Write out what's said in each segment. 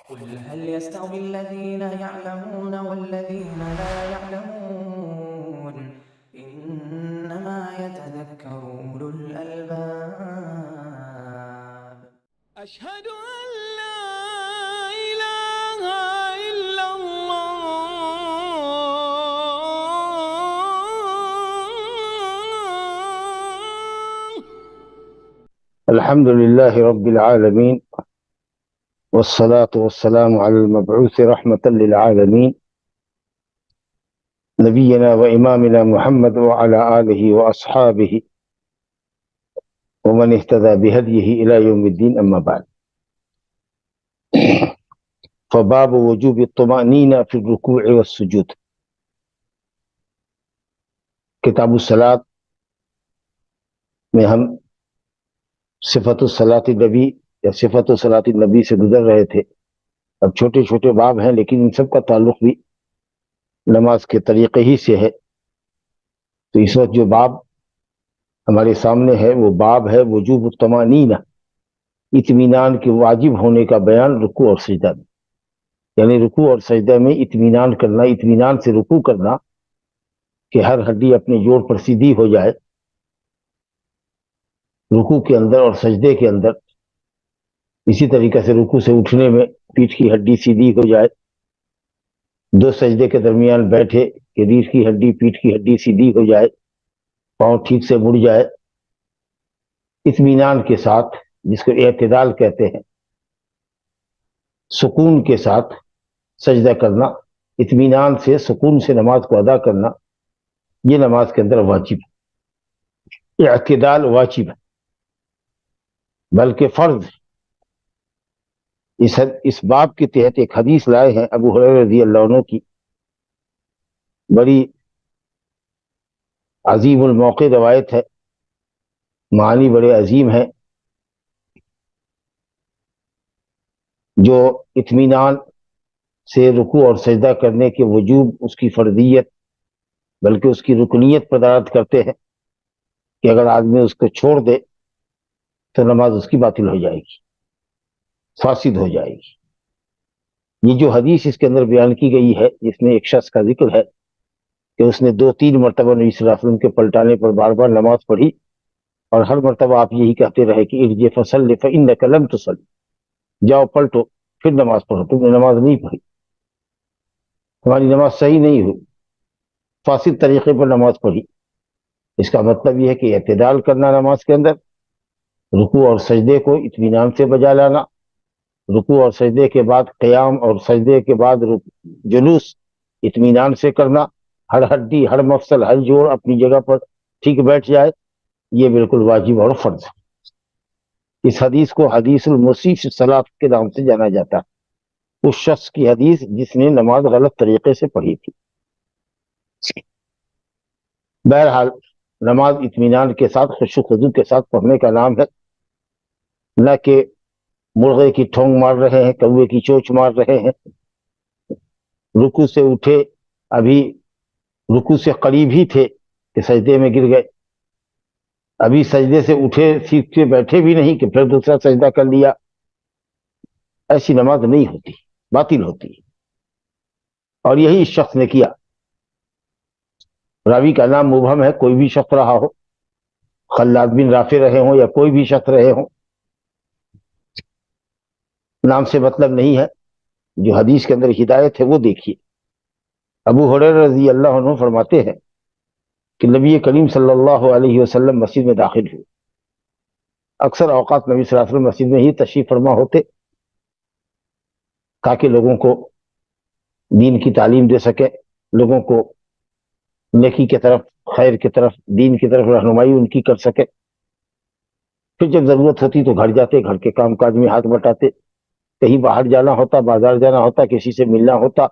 قل هل يستوي الذين يعلمون والذين لا يعلمون إنما يتذكر أولو الألباب أشهد أن لا إله إلا الله. الحمد لله رب العالمين والصلاة والسلام على المبعوث رحمة للعالمين نبينا وإمامنا محمد وعلى آله وأصحابه ومن اهتدى بهديه إلى يوم الدين. أما بعد، فباب وجوب الطمأنينة في الركوع والسجود. کتاب الصلاۃ میں ہم صفت الصلاۃ النبی یا صفت الصلاۃ النبی سے گزر رہے تھے. اب چھوٹے چھوٹے باب ہیں لیکن ان سب کا تعلق بھی نماز کے طریقے ہی سے ہے. تو اس وقت جو باب ہمارے سامنے ہے وہ باب ہے وجوب الطمأنینہ، اطمینان کے واجب ہونے کا بیان رکوع اور سجدہ میں. یعنی رکوع اور سجدہ میں اطمینان کرنا، اطمینان سے رکوع کرنا کہ ہر ہڈی اپنے جوڑ پر سیدھی ہو جائے رکوع کے اندر اور سجدے کے اندر. اسی طریقے سے رکوع سے اٹھنے میں پیٹھ کی ہڈی سیدھی ہو جائے. دو سجدے کے درمیان بیٹھے کہ ریڑھ کی ہڈی پیٹھ کی ہڈی سیدھی ہو جائے، پاؤں ٹھیک سے مڑ جائے. اطمینان کے ساتھ، جس کو اعتدال کہتے ہیں، سکون کے ساتھ سجدہ کرنا، اطمینان سے سکون سے نماز کو ادا کرنا، یہ نماز کے اندر واجب ہے. اعتدال واجب ہے بلکہ فرض. اس باب کے تحت ایک حدیث لائے ہیں ابو ہریرہ رضی اللہ عنہ کی، بڑی عظیم الموقع روایت ہے، معانی بڑے عظیم ہیں. جو اطمینان سے رکوع اور سجدہ کرنے کے وجوب، اس کی فرضیت بلکہ اس کی رکنیت پر دلالت کرتے ہیں کہ اگر آدمی اس کو چھوڑ دے تو نماز اس کی باطل ہو جائے گی، فاسد ہو جائے گی. یہ جو حدیث اس کے اندر بیان کی گئی ہے، جس میں ایک شخص کا ذکر ہے کہ اس نے 2-3 مرتبہ نبی صلی اللہ علیہ وسلم کے پلٹانے پر بار بار نماز پڑھی اور ہر مرتبہ آپ یہی کہتے رہے کہ ارجع فصل فإنک لم تصل، جاؤ پلٹو پھر نماز پڑھو، تم نے نماز نہیں پڑھی، تمہاری نماز صحیح نہیں ہوئی، فاسد طریقے پر نماز پڑھی. اس کا مطلب یہ ہے کہ اعتدال کرنا نماز کے اندر، رکوع اور سجدے کو اطمینان سے بجا لانا، رکوع اور سجدے کے بعد قیام اور سجدے کے بعد جلوس اطمینان سے کرنا، ہر ہڈی ہر مفصل ہر جوڑ اپنی جگہ پر ٹھیک بیٹھ جائے، یہ بالکل واجب اور فرض ہے. اس حدیث کو حدیث المسیء فی الصلاۃ کے نام سے جانا جاتا ہے، اس شخص کی حدیث جس نے نماز غلط طریقے سے پڑھی تھی. بہرحال نماز اطمینان کے ساتھ خشوع و خضوع کے ساتھ پڑھنے کا نام ہے، نہ کہ مرغے کی ٹھونگ مار رہے ہیں، کوے کی چوچ مار رہے ہیں. رکوع سے اٹھے، ابھی رکوع سے قریب ہی تھے کہ سجدے میں گر گئے، ابھی سجدے سے اٹھے سیٹ سے بیٹھے بھی نہیں کہ پھر دوسرا سجدہ کر لیا. ایسی نماز نہیں ہوتی، باطل ہوتی ہے. اور یہی اس شخص نے کیا. راوی کا نام مبہم ہے، کوئی بھی شخص رہا ہو، خلاد بن رافع رہے ہوں یا کوئی بھی شخص رہے ہوں، نام سے مطلب نہیں ہے. جو حدیث کے اندر ہدایت ہے وہ دیکھیے. ابو ہریرہ رضی اللہ عنہ فرماتے ہیں کہ نبی کریم صلی اللہ علیہ وسلم مسجد میں داخل ہوئے. اکثر اوقات نبی صلی اللہ علیہ وسلم مسجد میں ہی تشریف فرما ہوتے تاکہ لوگوں کو دین کی تعلیم دے سکے، لوگوں کو نیکی کی طرف، خیر کی طرف، دین کی طرف رہنمائی ان کی کر سکے. پھر جب ضرورت ہوتی تو گھر جاتے، گھر کے کام کاج میں ہاتھ بٹاتے. کہیں باہر جانا ہوتا، بازار جانا ہوتا، کسی سے ملنا ہوتا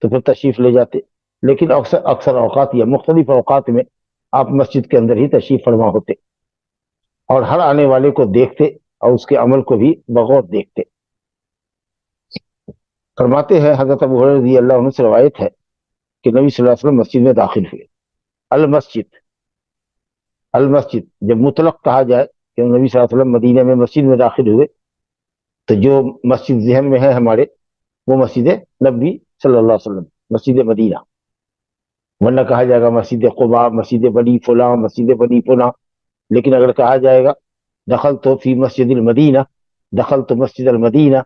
تو پھر تشریف لے جاتے. لیکن اکثر اوقات یا مختلف اوقات میں آپ مسجد کے اندر ہی تشریف فرما ہوتے اور ہر آنے والے کو دیکھتے اور اس کے عمل کو بھی بغور دیکھتے. فرماتے ہیں حضرت ابو ہریرہ رضی اللہ عنہ سے روایت ہے کہ نبی صلی اللہ علیہ وسلم مسجد میں داخل ہوئے. المسجد جب مطلق کہا جائے کہ نبی صلی اللہ علیہ وسلم مدینہ میں مسجد میں داخل ہوئے تو جو مسجد ذہن میں ہے ہمارے وہ مسجد نبی صلی اللہ علیہ وسلم، مسجد مدینہ، ورنہ کہا جائے گا مسجد قباء، مسجد بنی فلاں، مسجد بنی فلاں. لیکن اگر کہا جائے گا دخل تو فی مسجد المدینہ، دخل تو مسجد المدینہ،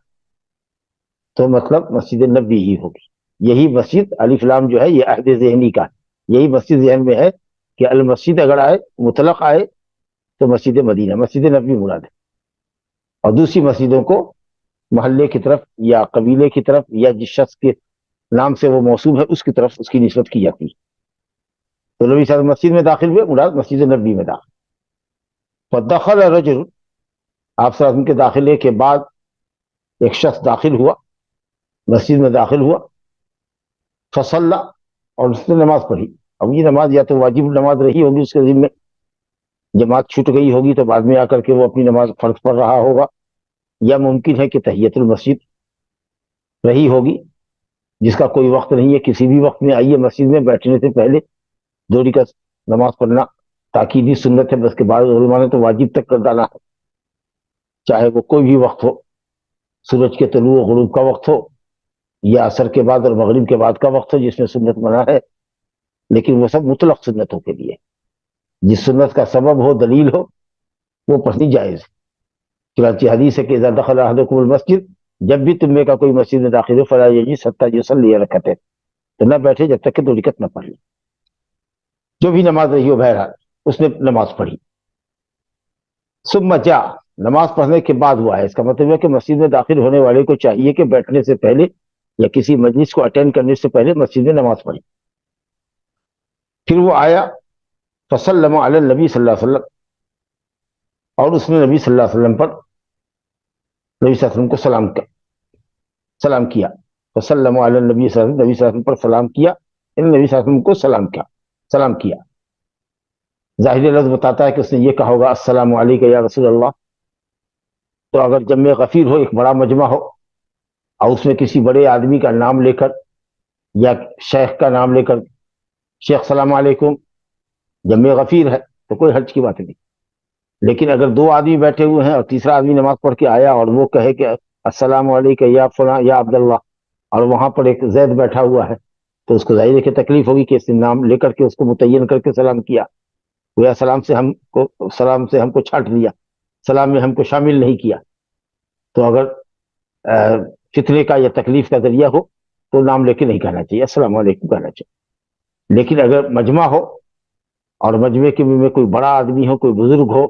تو مطلب مسجد نبی ہی ہوگی. یہی مسجد الف لام جو ہے یہ عہد ذہنی کا ہے، یہی مسجد ذہن میں ہے کہ المسجد اگر آئے مطلق آئے تو مسجد مدینہ، مسجد نبی مراد ہے. اور دوسری مسجدوں کو محلے کی طرف یا قبیلے کی طرف یا جس شخص کے نام سے وہ موصوف ہے اس کی طرف اس کی نسبت کی جاتی ہے. تو نبی صلی اللہ علیہ وسلم مسجد میں داخل ہوئے، مراد مسجد نبی میں داخل. فدخل رجل، آپ صلی اللہ علیہ وسلم کے داخلے کے بعد ایک شخص داخل ہوا، مسجد میں داخل ہوا. فصلى، اور اس نے نماز پڑھی. اب یہ نماز یا تو واجب نماز رہی ہوگی اس کے ذمہ، جماعت چھوٹ گئی ہوگی تو بعد میں آ کر کے وہ اپنی نماز فرض پڑھ رہا ہوگا، یا ممکن ہے کہ تحیت المسجد رہی ہوگی جس کا کوئی وقت نہیں ہے، کسی بھی وقت میں آئیے مسجد میں بیٹھنے سے پہلے 2 رکعت نماز پڑھنا تاکیدی سنت ہے. بس کے بعد علماء نے تو واجب تک کر ڈالا ہے، چاہے وہ کوئی بھی وقت ہو، سورج کے طلوع و غروب کا وقت ہو یا عصر کے بعد اور مغرب کے بعد کا وقت ہو جس میں سنت منع ہے. لیکن وہ سب مطلق سنتوں کے لیے، جس سنت کا سبب ہو، دلیل ہو، وہ پڑھنی جائز ہے. چنانچہ حدیث ہے کہ اذا دخل احدکم المسجد، جب بھی تم میں کا کوئی مسجد میں داخل ہو، فلا یجلس حتی یصلی رکعتین، تو نہ بیٹھے جب تک کہ 2 رکعت نہ پڑھ لے. جو بھی نماز رہی ہو بہرحال اس نے نماز پڑھی. ثم جاء، نماز پڑھنے کے بعد وہ آیا. اس کا مطلب ہے کہ مسجد میں داخل ہونے والے کو چاہیے کہ بیٹھنے سے پہلے یا کسی مجلس کو اٹینڈ کرنے سے پہلے مسجد میں نماز پڑھے. پھر وہ آیا، فسلم علی النبی صلی اللہ علیہ وسلم، اور اس نے نبی صلی اللہ علیہ وسلم پر، نبی صلی اللہ علیہ وسلم کو سلام کیا. فسلم علی النبی صلی اللہ علیہ وسلم، نبی صلی اللہ علیہ وسلم پر سلام کیا، نبی صلی اللہ علیہ وسلم کو سلام کیا. ظاہر لفظ بتاتا ہے کہ اس نے یہ کہا ہوگا السلام علیکم یا رسول اللہ. تو اگر جمع غفیر ہو، ایک بڑا مجمع ہو، اور اس میں کسی بڑے آدمی کا نام لے کر یا شیخ کا نام لے کر شیخ السلام علیکم، جمع غفیر ہے تو کوئی حرج کی بات نہیں. لیکن اگر 2 آدمی بیٹھے ہوئے ہیں اور تیسرا آدمی نماز پڑھ کے آیا اور وہ کہے کہ السلام علیکم یا فلاں یا عبداللہ، اور وہاں پر ایک زید بیٹھا ہوا ہے، تو اس کو ظاہر ہے کہ تکلیف ہوگی کہ اس نے نام لے کر کے اس کو متعین کر کے سلام کیا، گویا سلام سے ہم کو چھاٹ دیا، سلام میں ہم کو شامل نہیں کیا. تو اگر فتنے کا یا تکلیف کا ذریعہ ہو تو نام لے کے نہیں کہنا چاہیے، السلام علیکم کہنا چاہیے. لیکن اگر مجمع ہو اور مجمع کے میں کوئی بڑا آدمی ہو، کوئی بزرگ ہو،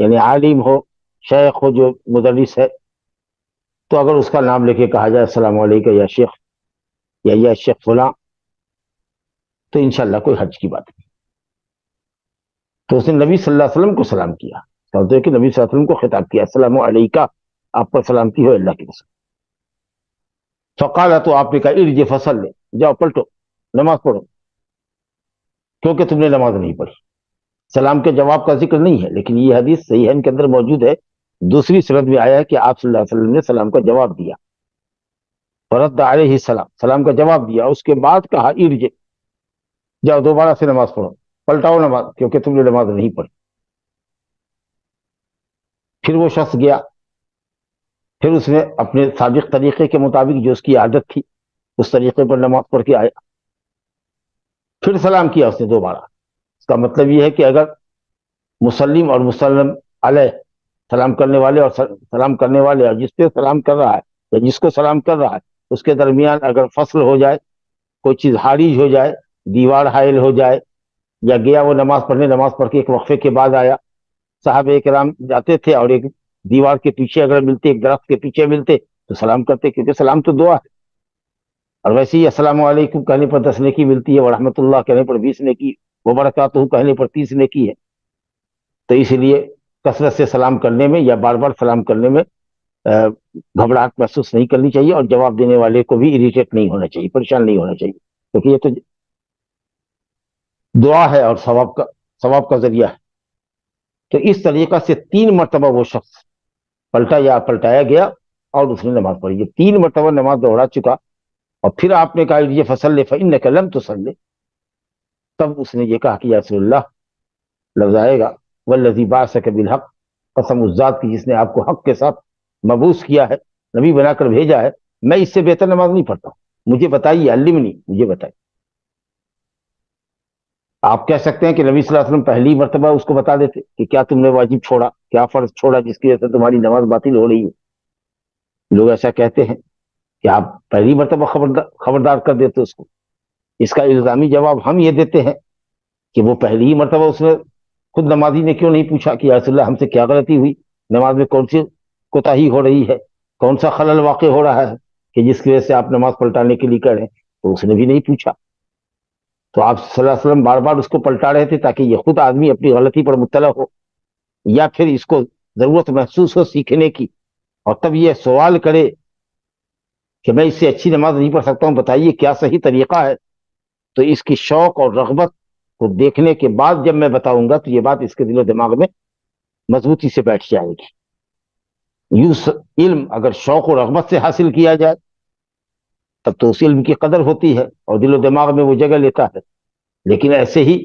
یعنی عالم ہو، شیخ ہو جو مدرس ہے، تو اگر اس کا نام لے کے کہا جائے السلام علیکم یا شیخ یا شیخ فلاں، تو انشاءاللہ کوئی حرج کی بات نہیں. تو اس نے نبی صلی اللہ علیہ وسلم کو سلام کیا، کہتے ہیں کہ نبی صلی اللہ علیہ وسلم کو خطاب کیا، السلام علیکم، آپ پر سلامتی ہو اللہ کی قسم. فقال، تو آپ نے کہا ارجع فصلی، جاؤ پلٹو نماز پڑھو، کیونکہ تم نے نماز نہیں پڑھی. سلام کے جواب کا ذکر نہیں ہے، لیکن یہ حدیث صحیحین کے اندر موجود ہے. دوسری سند میں آیا ہے کہ آپ صلی اللہ علیہ وسلم نے سلام کا جواب دیا، فرد علیہ السلام، سلام کا جواب دیا، اس کے بعد کہا ارجع، جاؤ دوبارہ سے نماز پڑھو، پلٹاؤ نماز، کیونکہ تم نے نماز نہیں پڑھی. پھر وہ شخص گیا، پھر اس نے اپنے سابق طریقے کے مطابق جو اس کی عادت تھی اس طریقے پر نماز پڑھ کے آیا، پھر سلام کیا اس نے دوبارہ. اس کا مطلب یہ ہے کہ اگر مسلم اور مسلم علیہ، سلام کرنے والے اور سلام کرنے والے، اور جس پہ سلام کر رہا ہے یا جس کو سلام کر رہا ہے، اس کے درمیان اگر فصل ہو جائے، کوئی چیز حائل ہو جائے، دیوار حائل ہو جائے، یا گیا وہ نماز پڑھنے، نماز پڑھ کے ایک وقفے کے بعد آیا، صحابہ کرام جاتے تھے اور ایک دیوار کے پیچھے اگر ملتے، ایک درخت کے پیچھے ملتے تو سلام کرتے، کیونکہ سلام تو دعا ہے. اور ویسے ہی السلام علیکم کہنے پر 10 نیکی ملتی ہے، ورحمۃ اللہ کہنے پر 20 نیکی، وبرکاتہ کہنے پر 30 نیکی ہے. تو اس لیے کثرت سے سلام کرنے میں یا بار بار سلام کرنے میں گھبراہٹ محسوس نہیں کرنی چاہیے، اور جواب دینے والے کو بھی اریٹیٹ نہیں ہونا چاہیے، پریشان نہیں ہونا چاہیے، کیونکہ یہ تو دعا ہے اور ثواب کا ذریعہ ہے. تو اس طریقہ سے 3 مرتبہ وہ شخص پلٹا یا پلٹایا گیا اور اس نے نماز پڑھی. یہ 3 مرتبہ نماز دوہرا چکا، اور پھر آپ نے کہا یہ فصل فإنک لم تصلی، تب اس نے یہ کہا کہ یا رسول اللہ، لفظ آئے گا والذی بعثک بالحق، قسم اس ذات کی جس نے آپ کو حق کے ساتھ مبعوث کیا ہے، نبی بنا کر بھیجا ہے، میں اس سے بہتر نماز نہیں پڑھتا ہوں، مجھے بتائیے، علمنی، مجھے بتائیے۔ آپ کہہ سکتے ہیں کہ نبی صلی اللہ علیہ وسلم پہلی مرتبہ اس کو بتا دیتے کہ کیا تم نے واجب چھوڑا، کیا فرض چھوڑا جس کی وجہ سے تمہاری نماز باطل ہو رہی ہے۔ لوگ ایسا کہتے ہیں کہ آپ پہلی مرتبہ خبردار کر دیتے اس کو۔ اس کا الزامی جواب ہم یہ دیتے ہیں کہ وہ پہلی ہی مرتبہ اس نے خود نمازی نے کیوں نہیں پوچھا کہ یا رسول اللہ ہم سے کیا غلطی ہوئی، نماز میں کون سی کوتاہی ہو رہی ہے، کون سا خلل واقع ہو رہا ہے کہ جس کی وجہ سے آپ نماز پلٹانے کے لیے کہہ رہے ہیں، تو اس نے بھی نہیں پوچھا۔ تو آپ صلی اللہ علیہ وسلم بار بار اس کو پلٹا رہے تھے تاکہ یہ خود آدمی اپنی غلطی پر مطلع ہو، یا پھر اس کو ضرورت محسوس ہو سیکھنے کی، اور تب یہ سوال کرے کہ میں اس سے اچھی نماز نہیں پڑھ سکتا ہوں، بتائیے کیا صحیح طریقہ ہے۔ تو اس کی شوق اور رغبت کو دیکھنے کے بعد جب میں بتاؤں گا تو یہ بات اس کے دل و دماغ میں مضبوطی سے بیٹھ جائے گی۔ علم اگر شوق و رغبت سے حاصل کیا جائے تب تو اس علم کی قدر ہوتی ہے اور دل و دماغ میں وہ جگہ لیتا ہے، لیکن ایسے ہی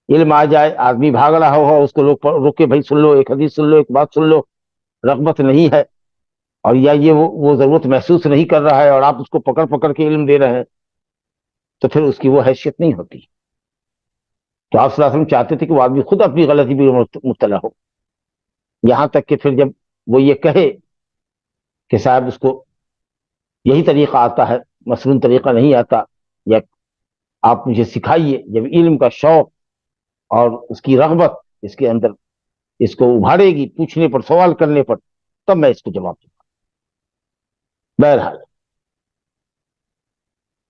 علم آ جائے، آدمی بھاگ رہا ہو، اس کو لوگ روکے، بھائی سن لو، ایک حدیث سن لو، ایک بات سن لو، رغبت نہیں ہے، اور یا یہ وہ ضرورت محسوس نہیں کر رہا ہے اور آپ اس کو پکڑ پکڑ کے علم دے رہے ہیں، تو پھر اس کی وہ حیثیت نہیں ہوتی۔ تو آپ صلی اللہ علیہ وسلم چاہتے تھے کہ وہ آدمی خود اپنی غلطی بھی مطلع ہو، یہاں تک کہ پھر جب وہ یہ کہے کہ صاحب اس کو یہی طریقہ آتا ہے، مسنون طریقہ نہیں آتا، یا آپ مجھے سکھائیے، جب علم کا شوق اور اس کی رغبت اس کے اندر اس کو ابھارے گی پوچھنے پر، سوال کرنے پر، تب میں اس کو جواب دوں گا۔ بہرحال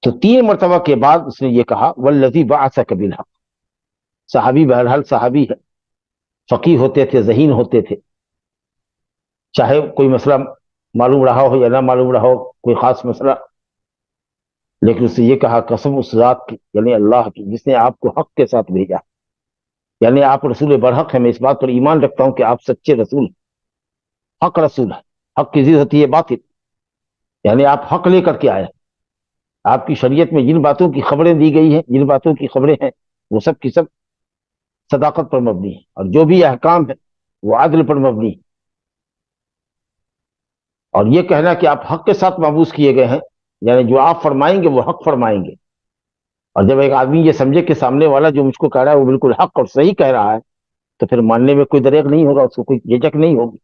تو 3 مرتبہ کے بعد اس نے یہ کہا والذی بعثک بالحق۔ صحابی بہرحال صحابی ہے، فقیہ ہوتے تھے، ذہین ہوتے تھے، چاہے کوئی مسئلہ معلوم رہا ہو یا نہ معلوم رہا ہو، کوئی خاص مسئلہ، لیکن اس نے یہ کہا قسم اس ذات کی، یعنی اللہ کی، جس نے آپ کو حق کے ساتھ بھیجا، یعنی آپ رسول برحق ہیں، میں اس بات پر ایمان رکھتا ہوں کہ آپ سچے رسول، حق رسول ہے۔ حق کی ضد ہوتی ہے باطل، یعنی آپ حق لے کر کے آئے۔ آپ کی شریعت میں جن باتوں کی خبریں دی گئی ہیں، جن باتوں کی خبریں ہیں، وہ سب کی سب صداقت پر مبنی ہے، اور جو بھی احکام ہے وہ عدل پر مبنی ہے۔ اور یہ کہنا کہ آپ حق کے ساتھ مبعوث کیے گئے ہیں، یعنی جو آپ فرمائیں گے وہ حق فرمائیں گے، اور جب ایک آدمی یہ سمجھے کہ سامنے والا جو مجھ کو کہہ رہا ہے وہ بالکل حق اور صحیح کہہ رہا ہے، تو پھر ماننے میں کوئی دریغ نہیں ہوگا، اس کو کوئی جھجک نہیں ہوگی۔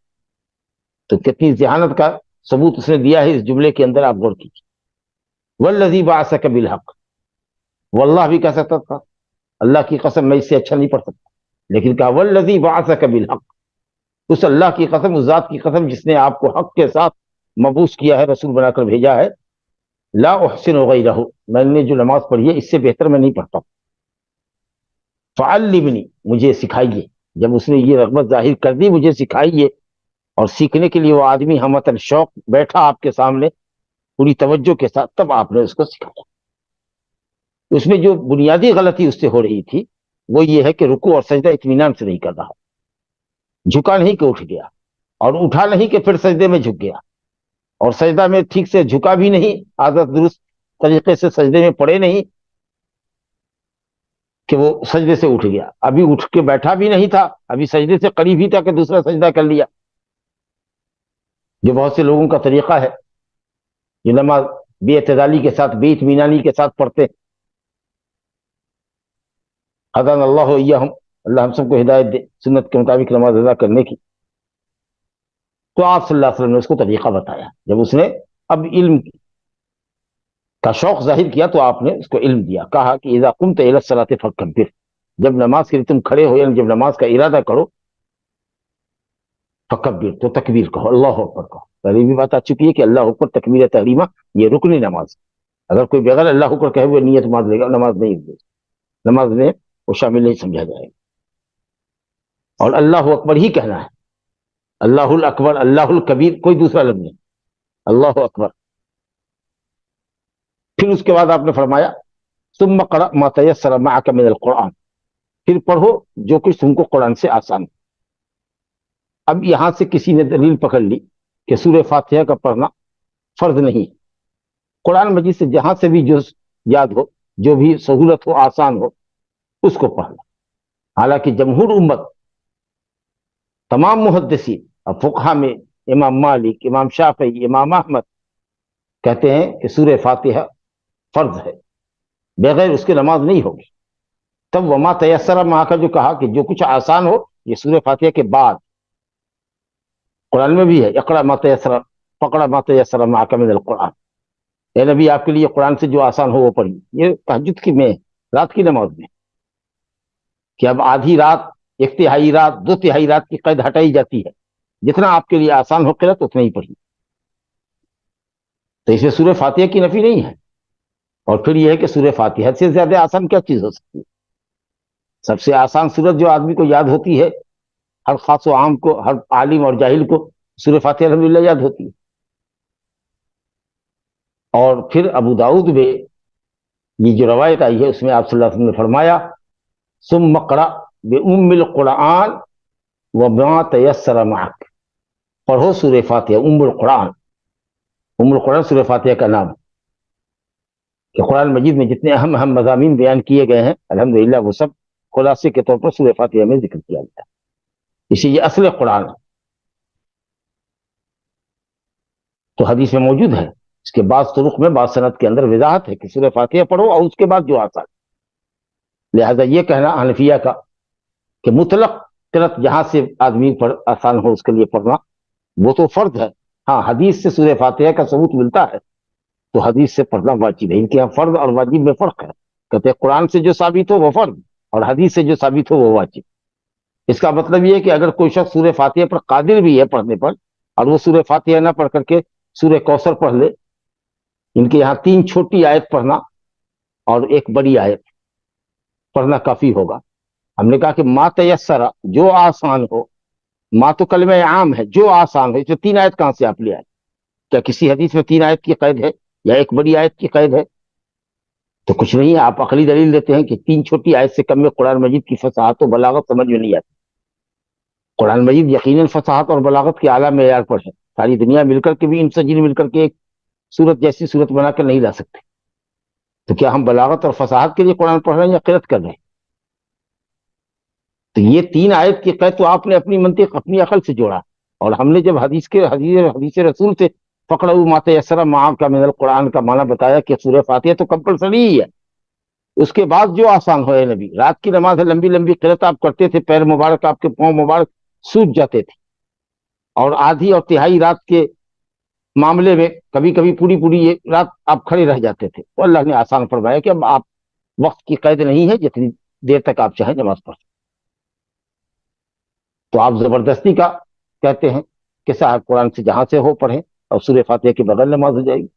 تو کتنی ذہانت کا ثبوت اس نے دیا ہے اس جملے کے اندر، آپ غور کیجیے۔ والذی بعثک بالحق، واللہ بھی کہہ سکتا تھا، اللہ کی قسم میں اس سے اچھا نہیں پڑھ سکتا، لیکن کہا والذی بعثک بالحق، اس اللہ کی قسم، اس ذات کی قسم جس نے آپ کو حق کے ساتھ مبعوث کیا ہے، رسول بنا کر بھیجا ہے، لا احسن غیرہ، میں نے جو نماز پڑھی ہے اس سے بہتر میں نہیں پڑھتا ہوں، فعلمنی، مجھے سکھائیے۔ جب اس نے یہ رغبت ظاہر کر دی مجھے سکھائیے، اور سیکھنے کے لیے وہ آدمی ہمتن شوق بیٹھا آپ کے سامنے پوری توجہ کے ساتھ، تب آپ نے اس کو سکھایا۔ اس میں جو بنیادی غلطی اس سے ہو رہی تھی وہ یہ ہے کہ رکوع اور سجدہ اطمینان سے نہیں کر رہا، جھکا نہیں کہ اٹھ گیا، اور اٹھا نہیں کہ پھر سجدے میں جھک گیا، اور سجدہ میں ٹھیک سے جھکا بھی نہیں، عادت درست طریقے سے سجدے میں پڑے نہیں کہ وہ سجدے سے اٹھ گیا، ابھی اٹھ کے بیٹھا بھی نہیں تھا، ابھی سجدے سے قریب ہی تھا کہ دوسرا سجدہ کر لیا، جو بہت سے لوگوں کا طریقہ ہے، جو نماز بے اعتدالی کے ساتھ، بے اطمینانی کے ساتھ پڑھتے۔ ہدانا اللہ وإیاہم، اللہ ہم سب کو ہدایت دے سنت کے مطابق نماز ادا کرنے کی۔ تو آپ صلی اللہ علیہ وسلم نے اس کو طریقہ بتایا، جب اس نے اب علم کا شوق ظاہر کیا تو آپ نے اس کو علم دیا، کہا کہ اذا قمت الی الصلاۃ فکبر، جب نماز کے لیے تم کھڑے ہو، یعنی جب نماز کا ارادہ کرو، فکبر، تو تکبیر کہو، اللہ اکبر کہو۔ پہلے بھی بات آ چکی ہے کہ اللہ اکبر تکبیر تحریمہ یہ رکن نماز، اگر کوئی بغیر اللہ اکبر کہے ہوئے نیت مار لے گا نماز نہیں ہوگی، نماز میں وہ شامل نہیں سمجھا جائے گا، اور اللہ اکبر ہی کہنا ہے، اللہ الاکبر، اللہ الکبیر، کوئی دوسرا لفظ نہیں، اللہ اکبر۔ پھر اس کے بعد آپ نے فرمایا ثم قرأ ما تيسر معك من القرآن، پھر پڑھو جو کچھ تم کو قرآن سے آسان۔ اب یہاں سے کسی نے دلیل پکڑ لی کہ سورہ فاتحہ کا پڑھنا فرض نہیں، قرآن مجید سے جہاں سے بھی جو یاد ہو، جو بھی سہولت ہو، آسان ہو، اس کو پڑھنا۔ حالانکہ جمہور امت، تمام محدثین اور فقہا میں امام مالک، امام شافعی، امام احمد کہتے ہیں کہ سورہ فاتحہ فرض ہے، بغیر اس کے نماز نہیں ہوگی۔ تب وما تیسر معک کا جو کہا کہ جو کچھ آسان ہو، یہ سورہ فاتحہ کے بعد قرآن میں بھی ہے، اقرأ ما تیسر، فقرأ ما تیسر معک من القرآن، اے نبی آپ کے لیے قرآن سے جو آسان ہو وہ پڑھیے۔ یہ تہجد کی میں رات کی نماز میں کہ اب آدھی رات، ایک تہائی رات، دو تہائی رات کی قید ہٹائی جاتی ہے، جتنا آپ کے لیے آسان ہو قرأت اتنا ہی پڑھیے۔ تو اسے سورہ فاتحہ کی نفی نہیں ہے۔ اور پھر یہ ہے کہ سورہ فاتحہ سے زیادہ آسان کیا چیز ہو سکتی ہے؟ سب سے آسان سورت جو آدمی کو یاد ہوتی ہے، ہر خاص و عام کو، ہر عالم اور جاہل کو سورہ فاتحہ الحمدللہ یاد ہوتی ہے۔ اور پھر ابو داؤد میں یہ جو روایت آئی ہے اس میں آپ صلی اللہ علیہ وسلم نے فرمایا ثم اقرأ بأم القرآن وما تیسر معک، پڑھو سورہ فاتحہ ام القرآن۔ ام القرآن سورہ فاتحہ کا نام ہے کہ قرآن مجید میں جتنے اہم اہم مضامین بیان کیے گئے ہیں الحمدللہ وہ سب خلاصے کے طور پر سورہ فاتحہ میں ذکر کیا گیا ہے، اسی یہ اصل قرآن ہے۔ تو حدیث میں موجود ہے، اس کے بعض طرق میں بعض سند کے اندر وضاحت ہے کہ سورہ فاتحہ پڑھو اور اس کے بعد جو آسان۔ لہذا یہ کہنا حنفیہ کا کہ مطلق قرأت جہاں سے آدمی پر آسان ہو اس کے لیے پڑھنا وہ تو فرض ہے، ہاں حدیث سے سورہ فاتحہ کا ثبوت ملتا ہے تو حدیث سے پڑھنا واجب ہے۔ ان کے یہاں فرض اور واجب میں فرق ہے، کہتے ہیں قرآن سے جو ثابت ہو وہ فرض اور حدیث سے جو ثابت ہو وہ واجب۔ اس کا مطلب یہ ہے کہ اگر کوئی شخص سورہ فاتحہ پر قادر بھی ہے پڑھنے پر اور وہ سورہ فاتحہ نہ پڑھ کر کے سورہ کوثر پڑھ لے، ان کے یہاں 3 چھوٹی آیت پڑھنا اور 1 بڑی آیت پڑھنا کافی ہوگا۔ ہم نے کہا کہ ما تیسر، جو آسان ہو، ما تو کلمہ عام ہے، جو آسان ہو، اس میں 3 آیت کہاں سے آپ لے آئے؟ کیا کسی حدیث میں 3 آیت کی قید ہے یا 1 بڑی آیت کی قید ہے؟ تو کچھ نہیں ہے، آپ عقلی دلیل دیتے ہیں کہ 3 چھوٹی آیت سے کم میں قرآن مجید کی فصاحت و بلاغت سمجھ میں نہیں آتی۔ قرآن مجید یقیناً فصاحت اور بلاغت کے اعلیٰ معیار پر ہے، ساری دنیا مل کر کے بھی ان سجین مل کر کے ایک صورت جیسی صورت بنا کر نہیں لا سکتے۔ تو کیا ہم بلاغت اور فصاحت کے لیے قرآن پڑھ رہے ہیں یا قرأت کر رہے ہیں؟ تو یہ 3 آیت کی قید تو آپ نے اپنی منطق، اپنی عقل سے جوڑا، اور ہم نے جب حدیث رسول سے فقرؤ ما تیسر معک من القرآن کا معنی بتایا کہ سورہ فاتحہ تو کمپلسری ہی ہے، اس کے بعد جو آسان ہو۔ نبی رات کی نماز ہے، لمبی لمبی قرأت آپ کرتے تھے، پیر مبارک آپ کے پاؤں مبارک سوج جاتے تھے، اور آدھی اور تہائی رات کے معاملے میں کبھی کبھی پوری یہ رات آپ کھڑے رہ جاتے تھے، تو اللہ نے آسان فرمایا کہ اب آپ وقت کی قید نہیں ہے، جتنی دیر تک آپ چاہیں نماز پڑھ۔ تو آپ زبردستی کا کہتے ہیں کہ صاحب قرآن سے جہاں سے ہو پڑھیں اور سورہ فاتحہ کے بغیر نماز ہو جائے گی،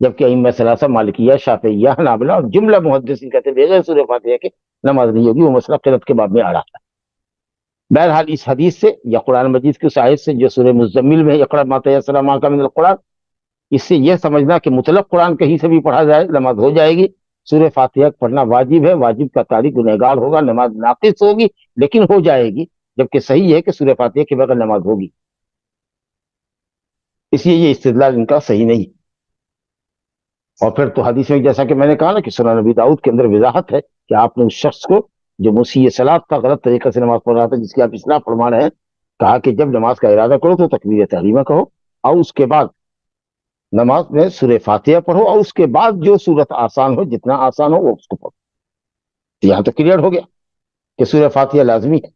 جبکہ ائمہ ثلاثہ مالکیہ، شافعیہ، حنابلہ اور جملہ محدثین کہتے ہیں بغیر سورہ فاتحہ کے نماز نہیں ہوگی۔ وہ مسئلہ قرأت کے باب میں آ رہا ہے۔ بہرحال اس حدیث سے یا قرآن مجید کی اس آیت سے جو سورہ مزمل میں اقرأ ما تیسر معک من القرآن، اس سے یہ سمجھنا کہ مطلق قرآن کہیں سے بھی پڑھا جائے نماز ہو جائے گی۔ سورہ فاتحہ پڑھنا واجب ہے، واجب کا تارک گنہگار ہوگا، نماز ناقص ہوگی لیکن ہو جائے گی، جبکہ صحیح ہے کہ سورہ فاتحہ کے بغیر نماز ہوگی۔ اس لیے یہ استدلال ان کا صحیح نہیں۔ اور پھر تو حدیث میں جیسا کہ میں نے کہا نا کہ سنن نبی داؤد کے اندر وضاحت ہے کہ آپ نے اس شخص کو جو مسیء صلاۃ تھا، غلط طریقے سے نماز پڑھ رہا تھا، جس کی آپ اصلاح فرما رہے ہیں، کہا کہ جب نماز کا ارادہ کرو تو تکبیر تحریمہ کہو اور اس کے بعد نماز میں سورہ فاتحہ پڑھو اور اس کے بعد جو سورت آسان ہو، جتنا آسان ہو وہ اس کو پڑھو۔ یہاں تو کلیئر ہو گیا کہ سورہ فاتحہ لازمی ہے۔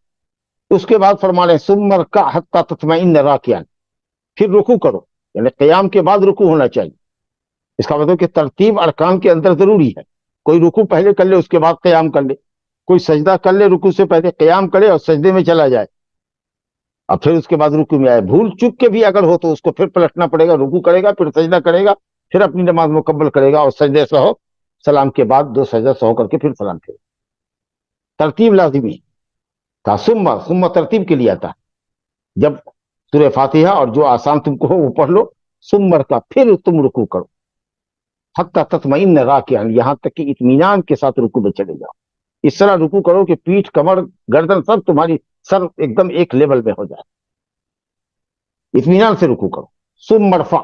اس کے بعد فرما رہے ہیں ثم ارکع حتی تطمئن راکعا، پھر رکوع کرو، یعنی قیام کے بعد رکوع ہونا چاہیے۔ اس کا مطلب کہ ترتیب ارکان کے اندر ضروری ہے، کوئی رکوع پہلے کر لے اس کے بعد قیام کر لے، کوئی سجدہ کر لے رکوع سے پہلے، قیام کرے اور سجدے میں چلا جائے اور پھر اس کے بعد رکوع میں آئے۔ بھول چک کے بھی اگر ہو تو اس کو پھر پلٹنا پڑے گا، رکوع کرے گا، پھر سجدہ کرے گا، پھر اپنی نماز مکمل کرے گا اور سجدے سے ہو سلام کے بعد 2 سجدہ سہو کر کے پھر سلام کرے گا۔ ترتیب لازمی ہے۔ ثم ترتیب کے لیے آتا ہے، جب سورہ فاتحہ اور جو آسان تم کو ہو وہ پڑھ لو، ثم ارکع، پھر تم رکوع کرو، حتی تطمئن راکعا، یہاں تک کہ اطمینان کے ساتھ رکوع میں چلے جاؤ۔ اس طرح رکوع کرو کہ پیٹھ، کمر، گردن سب تمہاری سر ایک دم ایک لیول میں ہو جائے، اطمینان سے رکوع کرو۔ ثم ارفع،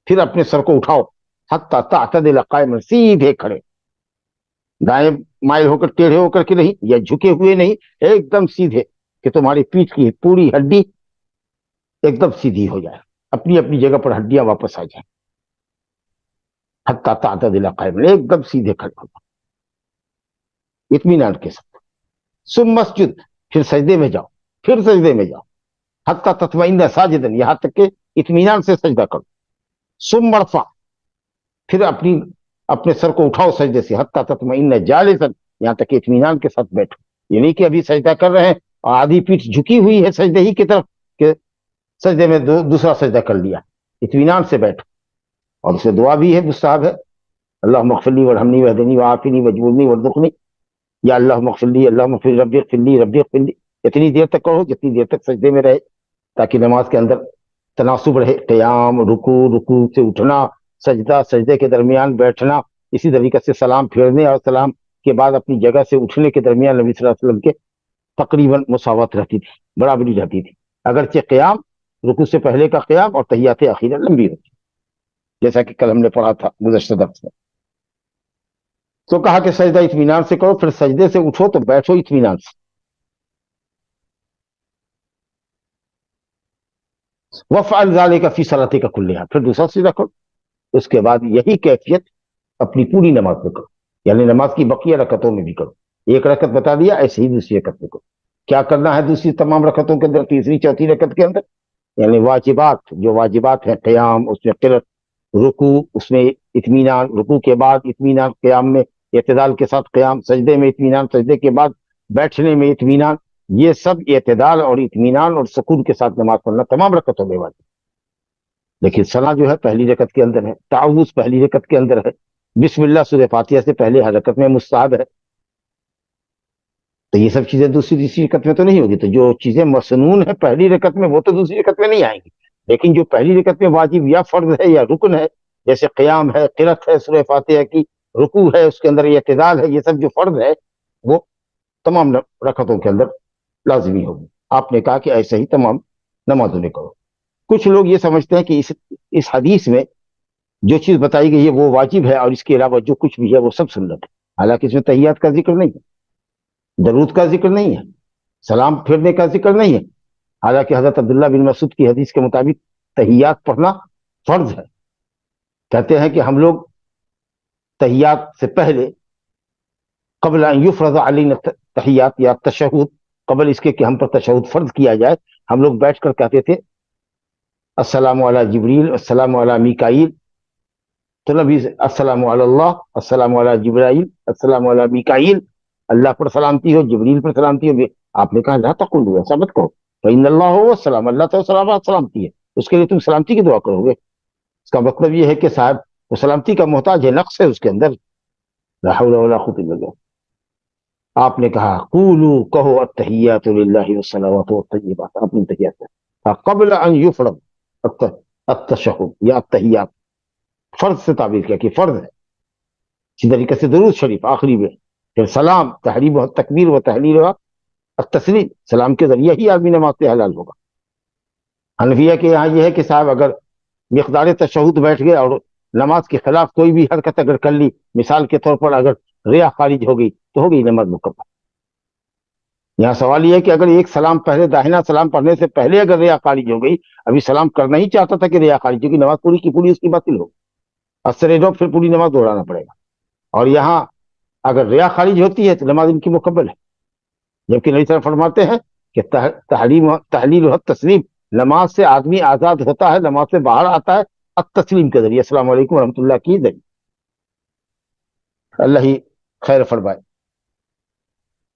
پھر اپنے سر کو اٹھاؤ، حتی تعتدل قائما، سیدھے کھڑے، دائیں مائل ہو کر ٹیڑھے ہو کر کے نہیں یا جھکے ہوئے نہیں، ایک دم سیدھے کہ تمہاری پیٹھ کی پوری ہڈی ایک دم سیدھی ہو جائے، اپنی اپنی جگہ پر ہڈیاں واپس آ جائیں، حتی تعتدل قائما، ایک دم سیدھے کھڑے ہو جائیں اطمینان کے ساتھ. ثم مسجد، پھر سجدے میں جاؤ، پھر سجدے میں جاؤ، حتی تطمئن ساجدا، یہاں تک کہ اطمینان سے سجدہ کرو. ثم ارفع، پھر اپنے سر کو اٹھاؤ سجدے سے، حتی تطمئن جالسا، یہاں تک کہ اطمینان کے ساتھ بیٹھو. یہ نہیں کہ ابھی سجدہ کر رہے ہیں اور آدھی پیٹھ جھکی ہوئی ہے سجدے ہی کی طرف کہ سجدے میں دوسرا سجدہ کر لیا. اطمینان سے بیٹھو. اور اسے دعا بھی ہے، مستحب ہے، اللہم اغفر لی وارحمنی واہدنی وعافنی واجبرنی وارزقنی، یا اللہم اغفر لی، اللہم اغفر، ربی اغفر لی، ربی اغفر لی. اتنی دیر تک کہو جتنی دیر تک سجدے میں رہے، تاکہ نماز کے اندر تناسب رہے. قیام، رکوع سے اٹھنا، سجدہ، سجدے کے درمیان بیٹھنا، اسی طریقے سے سلام پھیرنے اور سلام کے بعد اپنی جگہ سے اٹھنے کے درمیان نبی صلی اللہ علیہ وسلم کے تقریباً مساوات رہتی تھی، برابری رہتی تھی. اگرچہ قیام، رکوع سے پہلے کا قیام اور تحیات اخیرہ لمبی ہوتی، جیسا کہ کل ہم نے پڑھا تھا گزشتہ درس میں. تو کہا کہ سجدہ اطمینان سے کرو، پھر سجدے سے اٹھو تو بیٹھو اطمینان سے. وَفْعَلْ ذَلِكَ فِي صَلَاتِكَ كُلِّهَا، پھر دوسرا سجدہ کرو. اس کے بعد یہی کیفیت اپنی پوری نماز میں کرو، یعنی نماز کی بقیہ رکعتوں میں بھی کرو. ایک رکعت بتا دیا، ایسے ہی دوسری رکعت میں کرو. کیا کرنا ہے دوسری تمام رکعتوں کے اندر، تیسری چوتھی رکعت کے اندر؟ یعنی واجبات، جو واجبات ہیں، قیام، اس میں قرت، رکوع اس میں اطمینان، رکوع کے بعد اطمینان، قیام میں اعتدال کے ساتھ قیام، سجدے میں اطمینان، سجدے کے بعد بیٹھنے میں اطمینان، یہ سب اعتدال اور اطمینان اور سکون کے ساتھ نماز پڑھنا تمام رکعتوں میں واجب. لیکن ثنا جو ہے پہلی رکعت کے اندر ہے، تعوذ پہلی رکعت کے اندر ہے، بسم اللہ سورہ فاتحہ سے پہلے ہر رکعت میں مستحب ہے. تو یہ سب چیزیں دوسری تیسری رکعت میں تو نہیں ہوگی. تو جو چیزیں مسنون ہیں پہلی رکعت میں وہ تو دوسری رکعت میں نہیں آئیں گی. لیکن جو پہلی رکعت میں واجب یا فرض ہے یا رکن ہے، جیسے قیام ہے، قرات ہے سورہ فاتحہ کی، رکوع ہے، اس کے اندر اعتدال ہے، یہ سب جو فرض ہے وہ تمام رکعتوں کے اندر لازمی ہوگی. آپ نے کہا کہ ایسے ہی تمام نمازوں میں کرو. کچھ لوگ یہ سمجھتے ہیں کہ اس حدیث میں جو چیز بتائی گئی ہے وہ واجب ہے، اور اس کے علاوہ جو کچھ بھی ہے وہ سب سنت ہے. حالانکہ اس میں تحیات کا ذکر نہیں ہے، درود کا ذکر نہیں ہے، سلام پھیرنے کا ذکر نہیں ہے. حالانکہ حضرت عبداللہ بن مسعود کی حدیث کے مطابق تحیات پڑھنا فرض ہے. کہتے ہیں کہ ہم لوگ تحیات سے پہلے، قبل ان یفرض علینا تحیات یا تشہد، قبل اس کے کہ ہم پر تشہد فرض کیا جائے، ہم لوگ بیٹھ کر کہتے تھے السلام علی جبریل، السلام علی میکائیل. تو نبی السلام علی اللہ، السلام علی جبرائیل، السلام علی میکائیل، اللہ پر سلامتی ہو، جبریل پر سلامتی ہو. آپ نے کہا لا تقولوا، ایسا مت کہو، فإن اللہ هو السلام، اللہ تو سلامتی ہے، اس کے لیے تم سلامتی کی دعا کرو گے. اس کا مطلب یہ ہے کہ صاحب وہ سلامتی کا محتاج ہے، نقص ہے اس کے اندر. لا حول ولا قوت الا باللہ. آپ نے کہا قولوا، کہو التحیات للہ والصلوات والطیبات، اپنی تحیات قبل ان یفرض التشہد یا التحیات. فرض سے تعبیر کیا کہ فرض ہے. اسی طریقے سے درود شریف آخری میں، پھر سلام، تحریم و تکبیر و تحلیل و التسلیم، سلام کے ذریعے ہی آدمی نماز سے حلال ہوگا. حنفیہ کے یہاں یہ ہے کہ صاحب اگر مقدار تشہد بیٹھ گئے اور نماز کے خلاف کوئی بھی حرکت اگر کر لی، مثال کے طور پر اگر ریا خارج ہو گئی تو ہو گئی نماز مکمل. یہاں سوال یہ ہے کہ اگر ایک سلام پہلے، داہنا سلام پڑھنے سے پہلے اگر ریا خارج ہو گئی، ابھی سلام کرنا ہی چاہتا تھا کہ ریا خارج ہوگی، نماز پوری کی پوری اس کی باطل ہو، اثر ڈوب، پھر پوری نماز دوہرانا پڑے گا. اور یہاں اگر ریا خارج ہوتی ہے تو نماز ان کی مکمل ہے. جبکہ نبی صلی اللہ علیہ وسلم فرماتے ہیں کہ تحلیل و تسلیم، نماز سے آدمی آزاد ہوتا ہے، نماز سے باہر آتا ہے التسلیم کے ذریعے، السلام علیکم ورحمۃ اللہ کی ذریعے. اللہ ہی خیر فرمائے.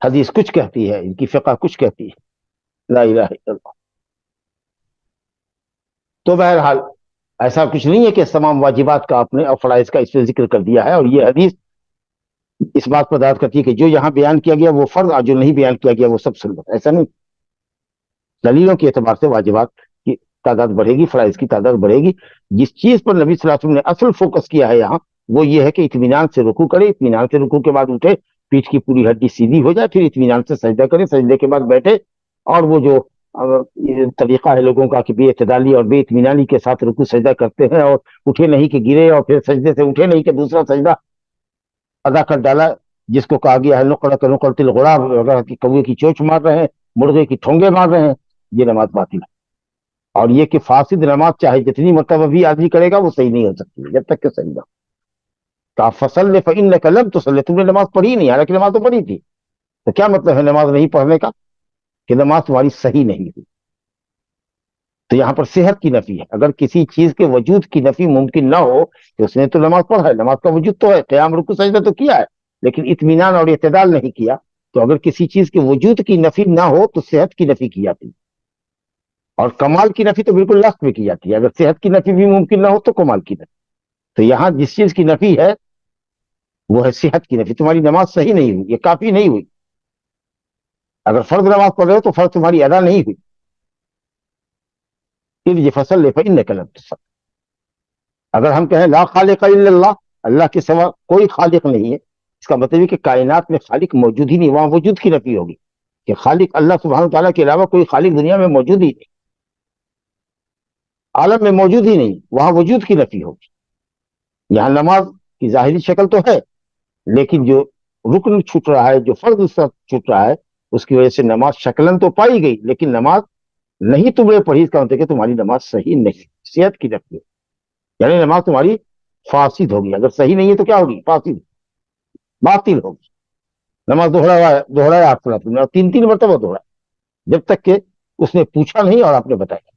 حدیث کچھ کہتی ہے، ان کی فقہ کچھ کہتی ہے. لا الہ الا اللہ. تو بہرحال ایسا کچھ نہیں ہے کہ تمام واجبات کا آپ نے اور فرائض کا اس پہ ذکر کر دیا ہے، اور یہ حدیث اس بات پر دعوت کرتی ہے کہ جو یہاں بیان کیا گیا وہ فرض، اور جو نہیں بیان کیا گیا وہ سب سنت. ایسا نہیں. دلیلوں کے اعتبار سے واجبات کی تعداد بڑھے گی، فرائض کی تعداد بڑھے گی. جس چیز پر نبی صلی اللہ علیہ وسلم نے اصل فوکس کیا ہے یہاں، وہ یہ ہے کہ اطمینان سے رکوع کرے، اطمینان سے رکوع کے بعد اٹھے، پیٹھ کی پوری ہڈی سیدھی ہو جائے، پھر اطمینان سے سجدہ کرے، سجدے کے بعد بیٹھے. اور وہ جو یہ طریقہ ہے لوگوں کا کہ بے اعتدالی اور بے اطمینانی کے ساتھ رکوع سجدہ کرتے ہیں، اور اٹھے نہیں کہ گرے، اور پھر سجدے سے اٹھے نہیں کہ دوسرا سجدہ ادا کر ڈالا، جس کو کہا گیا ہے نقرۃ نقرۃ الغراب، اگر کوے کی چونچ مار رہے ہیں، مرغے کی ٹھونگے مار رہے ہیں، یہ نماز باطل ہے. اور یہ کہ فاسد نماز چاہے جتنی مرتبہ بھی آدمی کرے گا وہ صحیح نہیں ہو سکتی جب تک کہ صحیح نہ ہو. کہا فصل فإنک لم تصلی، تم نے نماز پڑھی نہیں، حالانکہ نماز تو پڑھی تھی. تو کیا مطلب ہے نماز نہیں پڑھنے کا؟ کہ نماز تمہاری صحیح نہیں ہوئی. تو یہاں پر صحت کی نفی ہے. اگر کسی چیز کے وجود کی نفی ممکن نہ ہو کہ اس نے تو نماز پڑھا ہے، نماز کا وجود تو ہے، قیام رکوع سجدہ تو کیا ہے، لیکن اطمینان اور اعتدال نہیں کیا. تو اگر کسی چیز کے وجود کی نفی نہ ہو تو صحت کی نفی کی جاتی ہے. اور کمال کی نفی تو بالکل لاسٹ میں کی جاتی ہے. اگر صحت کی نفی بھی ممکن نہ ہو تو کمال کی نفی. تو یہاں جس چیز کی نفی ہے وہ ہے صحت کی نفی. تمہاری نماز صحیح نہیں ہوئی، یہ کافی نہیں ہوئی. اگر فرض نماز پڑھ رہے ہو تو فرض تمہاری ادا نہیں ہوئی. پھر یہ فصل فإنک لم تصلی. اگر ہم کہیں لا خالق الا اللہ، اللہ کے سوا کوئی خالق نہیں ہے، اس کا مطلب ہے کہ کائنات میں خالق موجود ہی نہیں. وہاں وجود کی نفی ہوگی کہ خالق اللہ سبحانہ تعالیٰ کے علاوہ کوئی خالق دنیا میں موجود ہی نہیں، عالم میں موجود ہی نہیں. وہاں وجود کی نفی ہوگی. یہاں نماز کی ظاہری شکل تو ہے، لیکن جو رکن چھوٹ رہا ہے، جو فرض اس کا چھوٹ رہا ہے، اس کی وجہ سے نماز شکلن تو پائی گئی لیکن نماز نہیں تم نے پڑھی. اس کا مطلب کہ تمہاری نماز صحیح نہیں، صحت کی نفی. یعنی نماز تمہاری فاسد ہوگی. اگر صحیح نہیں ہے تو کیا ہوگی؟ فاسد، باطل ہوگی. نماز دوہرایا آپ نے، اور تین تین مرتبہ دوہرایا، جب تک کہ اس نے پوچھا نہیں اور آپ نے بتایا.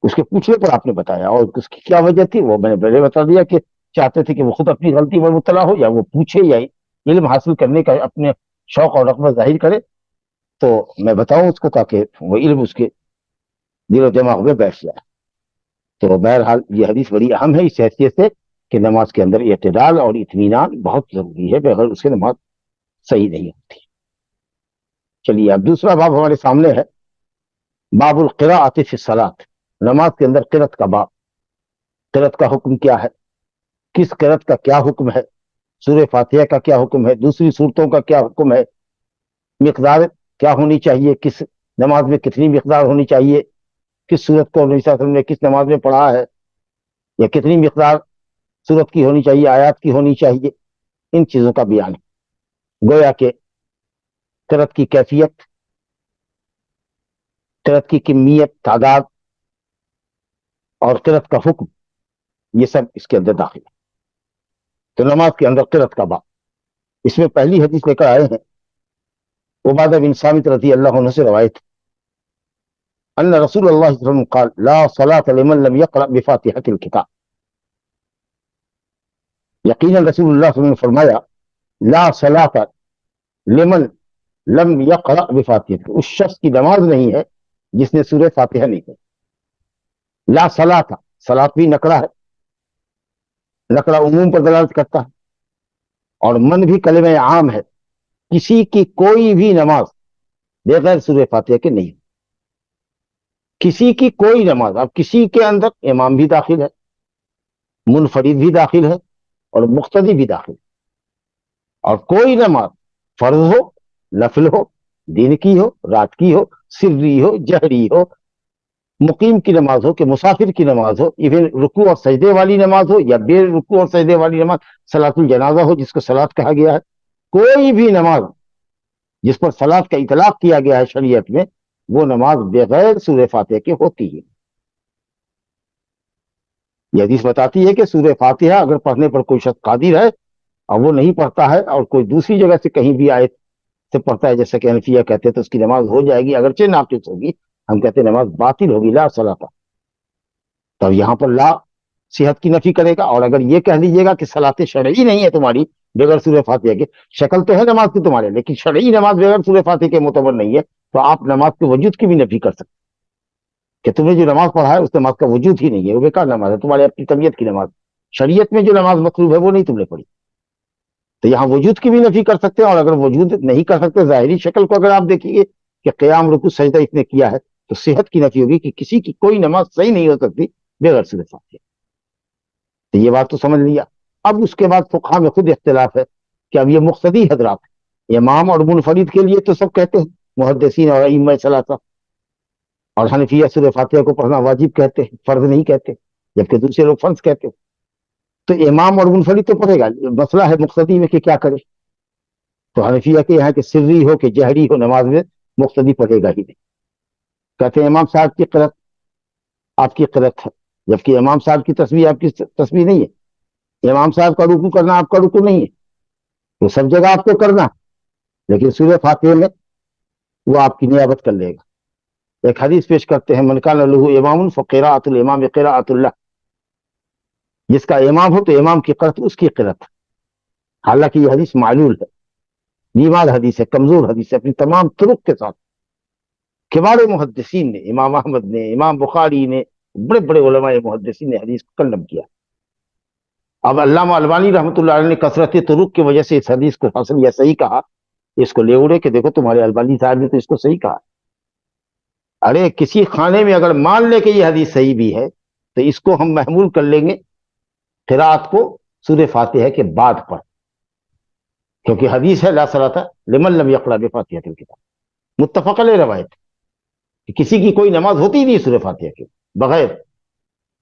اس کے پوچھنے پر آپ نے بتایا. اور اس کی کیا وجہ تھی وہ میں نے پہلے بتا دیا کہ چاہتے تھے کہ وہ خود اپنی غلطی پر مبتلا ہو، یا وہ پوچھے یا علم حاصل کرنے کا اپنے شوق اور رغبت ظاہر کرے. تو میں بتاؤں اس کو تاکہ وہ علم اس کے دل و دماغ میں بیٹھ جائے. تو بہرحال یہ حدیث بڑی اہم ہے اس حیثیت سے کہ نماز کے اندر اعتدال اور اطمینان بہت ضروری ہے، بغیر اس کے نماز صحیح نہیں ہوتی. چلیے اب دوسرا باب ہمارے سامنے ہے، باب القراءۃ فی الصلاۃ. نماز کے اندر قرأت کا باب. قرأت کا حکم کیا ہے، کس قرأت کا کیا حکم ہے، سورہ فاتحہ کا کیا حکم ہے، دوسری صورتوں کا کیا حکم ہے، مقدار کیا ہونی چاہیے، کس نماز میں کتنی مقدار ہونی چاہیے، کس صورت کو نبی صلی اللہ علیہ وسلم نے کس نماز میں پڑھا ہے، یا کتنی مقدار صورت کی ہونی چاہیے، آیات کی ہونی چاہیے. ان چیزوں کا بیان ہے. گویا کہ قرأت کی کیفیت، قرأت کی کمیت، تعداد اور قرأت کا حکم، یہ سب اس کے اندر داخل ہے. تو نماز کے اندر قرأت کا باب. اس میں پہلی حدیث لے کر آئے ہیں عبادہ بن صامت رضی اللہ عنہ سے روایت ان رسول اللہ صلی اللہ علیہ وسلم قال لا صلاة لمن لم يقرأ بفاتحة الكتاب. یقینا رسول اللہ صلی اللہ علیہ وسلم نے فرمایا لا صلاة لمن لم يقرأ بفاتحة، اس شخص کی نماز نہیں ہے جس نے سورہ فاتحہ نہیں پڑھی. لا صلاة، صلاۃ بھی نکرہ ہے، نکرہ عموم پر دلالت کرتا ہے، اور من بھی کلمہ عام ہے. کسی کی کوئی بھی نماز بغیر سورہ فاتحہ کے نہیں. کسی کی کوئی نماز. اب کسی کے اندر امام بھی داخل ہے، منفرد بھی داخل ہے، اور مقتدی بھی داخل ہے. اور کوئی نماز فرض ہو، نفل ہو، دن کی ہو، رات کی ہو، سری ہو، جہری ہو، مقیم کی نماز ہو کہ مسافر کی نماز ہو، ایون رکوع اور سجدے والی نماز ہو یا بے رکوع اور سجدے والی نماز، صلاۃ الجنازہ ہو جس کو صلاۃ کہا گیا ہے، کوئی بھی نماز جس پر صلاۃ کا اطلاق کیا گیا ہے شریعت میں، وہ نماز بغیر سورہ فاتحہ کے ہوتی ہے. یہ حدیث بتاتی ہے کہ سورہ فاتحہ اگر پڑھنے پر کوئی شخص قادر ہے اور وہ نہیں پڑھتا ہے اور کوئی دوسری جگہ سے کہیں بھی آیت سے پڑھتا ہے جیسے کہ حنفیہ کہتے ہیں، تو اس کی نماز ہو جائے گی، اگرچہ ناقص ہوگی. ہم کہتے ہیں نماز باطل ہوگی، لا صلاۃ. تو یہاں پر لا صحت کی نفی کرے گا. اور اگر یہ کہہ دیجیے گا کہ صلاۃ شرعی نہیں ہے تمہاری بغیر سورہ فاتحہ کے، شکل تو ہے نماز کی تمہارے لیکن شرعی نماز بغیر سورہ فاتحہ کے معتبر نہیں ہے، تو آپ نماز کے وجود کی بھی نفی کر سکتے کہ تم نے جو نماز پڑھا ہے اس نماز کا وجود ہی نہیں ہے، وہ بیکار نماز ہے، تمہاری اپنی طبیعت کی نماز. شریعت میں جو نماز مطلوب ہے وہ نہیں تم نے پڑھی. تو یہاں وجود کی بھی نفی کر سکتے ہیں. اور اگر وجود نہیں کر سکتے، ظاہری شکل کو اگر آپ دیکھیں گے کہ قیام رکوع سجدہ اس نے کیا ہے، تو صحت کی نفی ہوگی کہ کسی کی کوئی نماز صحیح نہیں ہو سکتی بغیر سورہ فاتحہ. تو یہ بات تو سمجھ لیا. اب اس کے بعد فقہا میں خود اختلاف ہے کہ اب یہ مقتدی حضرات ہیں، امام اور منفرد کے لیے تو سب کہتے ہیں، محدثین اور ائمہ ثلاثہ، اور حنفیہ سورہ فاتحہ کو پڑھنا واجب کہتے ہیں، فرض نہیں کہتے، جبکہ دوسرے لوگ فرض کہتے ہیں. تو امام اور منفرد تو پڑھے گا. مسئلہ ہے مقتدی میں کہ کیا کرے. تو حنفیہ کے یہاں کہ سری ہو کہ جہری ہو نماز میں مقتدی پڑھے گا ہی نہیں. کہتے ہیں امام صاحب کی قرأت آپ کی قرت ہے، جبکہ امام صاحب کی تسبیح آپ کی تسبیح نہیں ہے، امام صاحب کا رکوع کرنا آپ کا رکوع نہیں ہے، تو سب جگہ آپ کو کرنا ہے، لیکن سورہ فاتحہ میں وہ آپ کی نیابت کر لے گا۔ ایک حدیث پیش کرتے ہیں، من کان لہ امام فقراءۃ الامام قراءۃ اللہ، جس کا امام ہو تو امام کی قرت اس کی قرت، حالانکہ یہ حدیث معلول ہے، بیمار حدیث ہے، کمزور حدیث ہے، اپنی تمام طرق کے ساتھ۔ کبار محدثین نے، امام احمد نے، امام بخاری نے، بڑے بڑے علماء محدثین نے حدیث کو قلم کیا۔ اب علامہ البانی رحمۃ اللہ علیہ نے کثرت طرق کی وجہ سے اس حدیث کو حسن یا صحیح کہا، اس کو لے اڑے کہ دیکھو تمہارے البانی صاحب نے تو اس کو صحیح کہا۔ ارے کسی خانے میں اگر مان لے کہ یہ حدیث صحیح بھی ہے تو اس کو ہم محمول کر لیں گے قرات کو سورہ فاتحہ کے بعد پر، کیونکہ حدیث ہے لا صلاۃ لمن لم یقرأ بفاتحۃ الکتاب، متفق علیہ روایت کہ کسی کی کوئی نماز ہوتی ہی نہیں سورہ فاتحہ کے بغیر،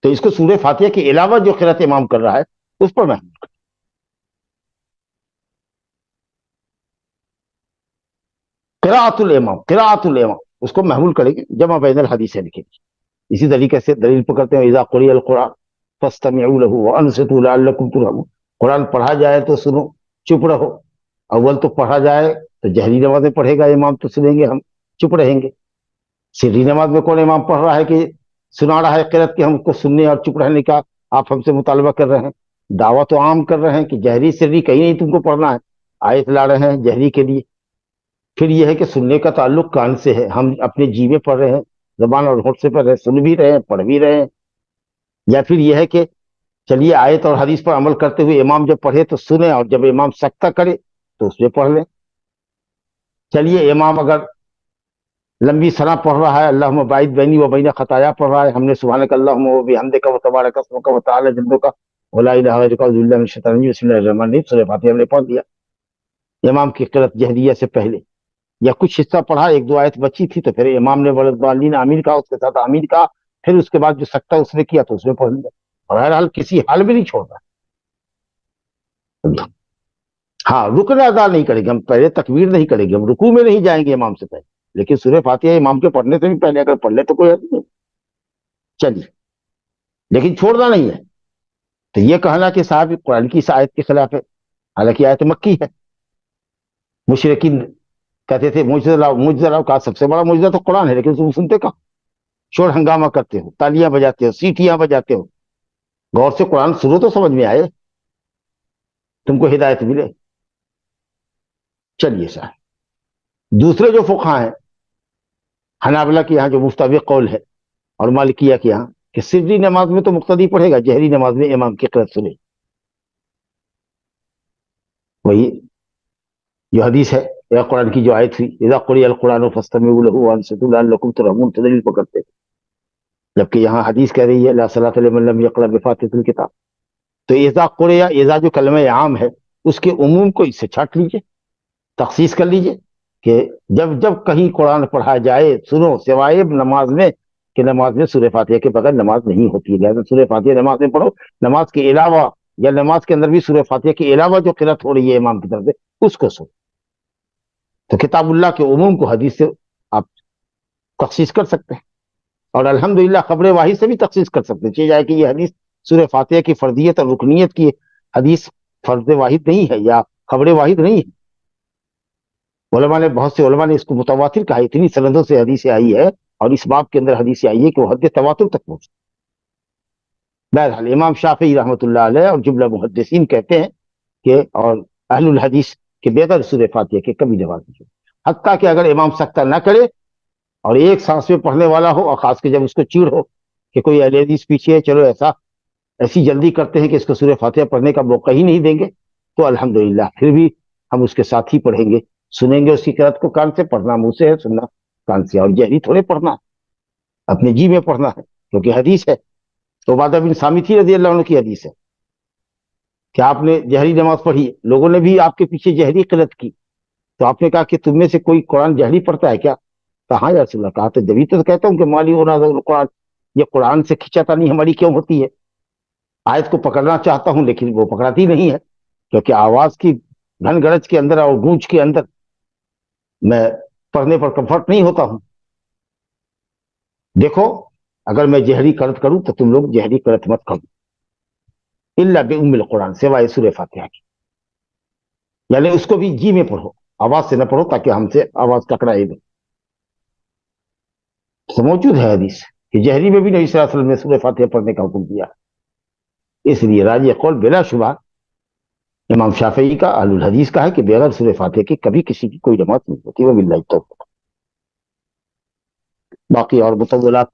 تو اس کو سورہ فاتحہ کے علاوہ جو قرات امام کر رہا ہے اس پر محمول کر۔ قراءۃ الامام اس کو محمول کرے گی، جمع بین الحدیث لکھے گی۔ اسی طریقے سے دلیل پکڑتے ہیں اذا قرئ القرآن فاستمعوا له وانصتوا لعلکم ترحمون، قرآن پڑھا جائے تو سنو، چپ رہو۔ اول تو پڑھا جائے تو جہری نماز میں پڑھے گا امام تو سنیں گے ہم، چپ رہیں گے۔ سری نماز میں کون امام پڑھ رہا ہے کہ سنا رہا ہے قرات کہ ہم کو سننے اور چپ رہنے کا آپ ہم سے مطالبہ کر رہے ہیں؟ دعویٰ تو عام کر رہے ہیں کہ جہری سری کہیں نہیں تم کو پڑھنا ہے، آیت لا رہے ہیں جہری کے لیے۔ پھر یہ ہے کہ سننے کا تعلق کان سے ہے، ہم اپنے جی میں پڑھ رہے ہیں، زبان اور ہونٹ سے پڑھ رہے ہیں، سن بھی رہے ہیں، پڑھ بھی رہے ہیں۔ یا پھر یہ ہے کہ چلیے آیت اور حدیث پر عمل کرتے ہوئے امام جب پڑھے تو سنیں، اور جب امام سکتہ کرے تو اس میں پڑھ لیں۔ چلیے امام اگر لمبی ثنا پڑھ رہا ہے، اللہم باعد بینی و بین خطایا پڑھ رہا ہے، ہم نے سبحانک اللہم و بحمدک و تبارک اسمک و تعالی جدک ولا الہ غیرک اعوذ باللہ من الشیطان الرجیم بسم اللہ الرحمن الرحیم، سورہ فاتحہ ہم نے پڑھ دیا امام کی قرات جہریہ سے پہلے۔ یا کچھ حصہ پڑھا، ایک دو آیت بچی تھی تو پھر امام نے ولدالین آمین کہا، اس کے ساتھ آمین کہا، پھر اس کے بعد جو سکتہ اس نے کیا تو اس میں پڑھ لیا، اور بہرحال کسی حال میں نہیں چھوڑنا۔ ہاں رکن ادا نہیں کریں گے ہم، پہلے تکبیر نہیں کریں گے ہم، رکوع میں نہیں جائیں گے امام سے پہلے، لیکن سورہ فاتحہ امام کے پڑھنے سے بھی پہلے اگر پڑھ لے تو کوئی حرج نہیں، چلیے، لیکن چھوڑنا نہیں ہے۔ تو یہ کہنا کہ صاحب قرآن کی اس آیت کے خلاف ہے، حالانکہ آیت مکی ہے۔ مشرکین کہتے تھے معجزہ لاؤ معجزہ لاؤ، کہا سب سے بڑا معجزہ تو قرآن ہے، لیکن تم سنتے کہاں، شور ہنگامہ کرتے ہو، تالیاں بجاتے ہو، سیٹیاں بجاتے ہو، غور سے قرآن سنو تو سمجھ میں آئے، تم کو ہدایت ملے۔ چلیے صاحب، دوسرے جو فقہا ہیں حنابلہ کے یہاں جو مفتبق قول ہے، اور مالکیہ کے یہاں کہ سری نماز میں تو مقتدی پڑھے گا، جہری نماز میں امام کی قرات سنے، وہی جو حدیث ہے یا قرآن کی جو آیت ہوئی اذا قرئ القرآن فاستمعوا له وانصتوا لعلکم ترحمون، دلیل پکڑتے ہیں، جبکہ یہاں حدیث کہہ رہی ہے لا صلاۃ لمن لم یقرأ بفاتحۃ الکتاب۔ تو اذا قرئ، اذا جو کلمہ عام ہے اس کے عموم کو اس سے چھانٹ لیجئے، تخصیص کر لیجئے کہ جب جب کہیں قرآن پڑھا جائے سنو، سوائے نماز میں کہ نماز میں سورہ فاتحہ کے بغیر نماز نہیں ہوتی ہے، لہذا سورہ فاتحہ نماز میں پڑھو، نماز کے علاوہ یا نماز کے اندر بھی سورہ فاتحہ کے علاوہ جو قرات ہو رہی ہے امام کی طرف سے اس کو سنو۔ تو کتاب اللہ کے عموم کو حدیث سے آپ تخصیص کر سکتے ہیں، اور الحمدللہ خبر واحد سے بھی تخصیص کر سکتے ہیں، چاہے جائے کہ یہ حدیث سورہ فاتحہ کی فردیت اور رکنیت کی حدیث فرد واحد نہیں ہے یا خبر واحد نہیں ہے۔ علماء نے، بہت سے علماء نے اس کو متواتر کہا، اتنی سندوں سے حدیثیں آئی ہے اور اس باب کے اندر حدیثیں آئی ہے کہ وہ حد تواتر تک پہنچ۔ بہرحال امام شافعی رحمۃ اللہ علیہ اور جملہ محدثین کہتے ہیں کہ اور اہل الحدیث کے بغیر سورہ فاتحہ کے کبھی نماز نہیں، حتیٰ کہ اگر امام سکتہ نہ کرے اور ایک سانس میں پڑھنے والا ہو، اور خاص کر جب اس کو چیڑ ہو کہ کوئی اہل حدیث پیچھے ہے، چلو ایسی جلدی کرتے ہیں کہ اس کو سورہ فاتحہ پڑھنے کا موقع ہی نہیں دیں گے، تو الحمدللہ پھر بھی ہم اس کے ساتھ ہی پڑھیں گے، سنیں گے اس کی قرات کو کان سے، پڑھنا منہ سے ہے، سننا کان سے، اور جہری تھوڑے پڑھنا ہے، اپنے جی میں پڑھنا ہے، کیونکہ حدیث ہے۔ تو عبادہ بن صامت رضی اللہ عنہ کی حدیث ہے کہ آپ نے جہری نماز پڑھی، لوگوں نے بھی آپ کے پیچھے جہری قرات کی، تو آپ نے کہا کہ تم میں سے کوئی قرآن جہری پڑھتا ہے کیا؟ کہا یا رسول اللہ، کہا تو جبھی تو کہتا ہوں کہ مالی ہونا قرآن، یہ قرآن سے کھینچاتا نہیں ہماری کیوں ہوتی ہے؟ آیت کو پکڑنا چاہتا ہوں لیکن وہ پکڑاتی نہیں ہے، کیونکہ آواز کی گھن گرج کے اندر اور گونج کے اندر میں پڑھنے پر کمفرٹ نہیں ہوتا ہوں۔ دیکھو اگر میں جہری قرأت کروں تو تم لوگ جہری قرأت مت کرو، الا بام القرآن، سوائے سورہ فاتحہ کی، یعنی اس کو بھی جی میں پڑھو، آواز سے نہ پڑھو تاکہ ہم سے آواز ٹکرائے نہیں۔ تو موجود ہے حدیث کہ جہری میں بھی نبی صلی اللہ علیہ وسلم نے سورہ فاتحہ پڑھنے کا حکم دیا، اس لیے راجح قول بلا شبہ امام شافعی کا، اہل الحدیث کا ہے کہ بغیر سورہ فاتحہ کے کبھی کسی کی کوئی نماز نہیں ہوتی، وباللہ التوفیق۔ باقی اور مطولات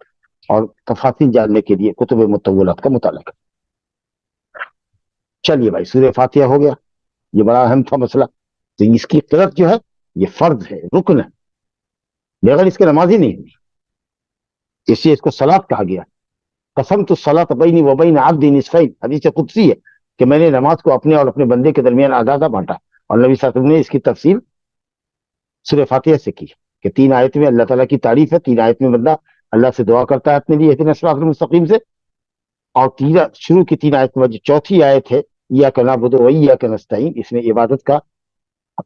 اور تفاصیل جاننے کے لیے کتب مطولات کا مطالعہ کریں۔ چلیے بھائی، سورہ فاتحہ ہو گیا، یہ بڑا اہم تھا مسئلہ۔ تو اس کی قرأت جو ہے یہ فرض ہے، رکن ہے، بغیر اس کے نماز ہی نہیں ہوئی، اس لیے اس کو صلاۃ کہا گیا۔ قسمت الصلاۃ بینی و بین عبدی نصفین، حدیث قدسی ہے کہ میں نے نماز کو اپنے اور اپنے بندے کے درمیان آدھا آدھا بانٹا، اور نبی صلی اللہ علیہ وسلم نے اس کی تفصیل سورہ فاتحہ سے کی کہ 3 آیت میں اللہ تعالیٰ کی تعریف ہے، 3 آیت میں بندہ اللہ سے دعا کرتا ہے اپنے لیے اہدنا الصراط المستقیم سے، اور شروع کی 3 آیت میں جو چوتھی آیت ہے ایاک نعبد و ایاک نستعین، اس میں عبادت کا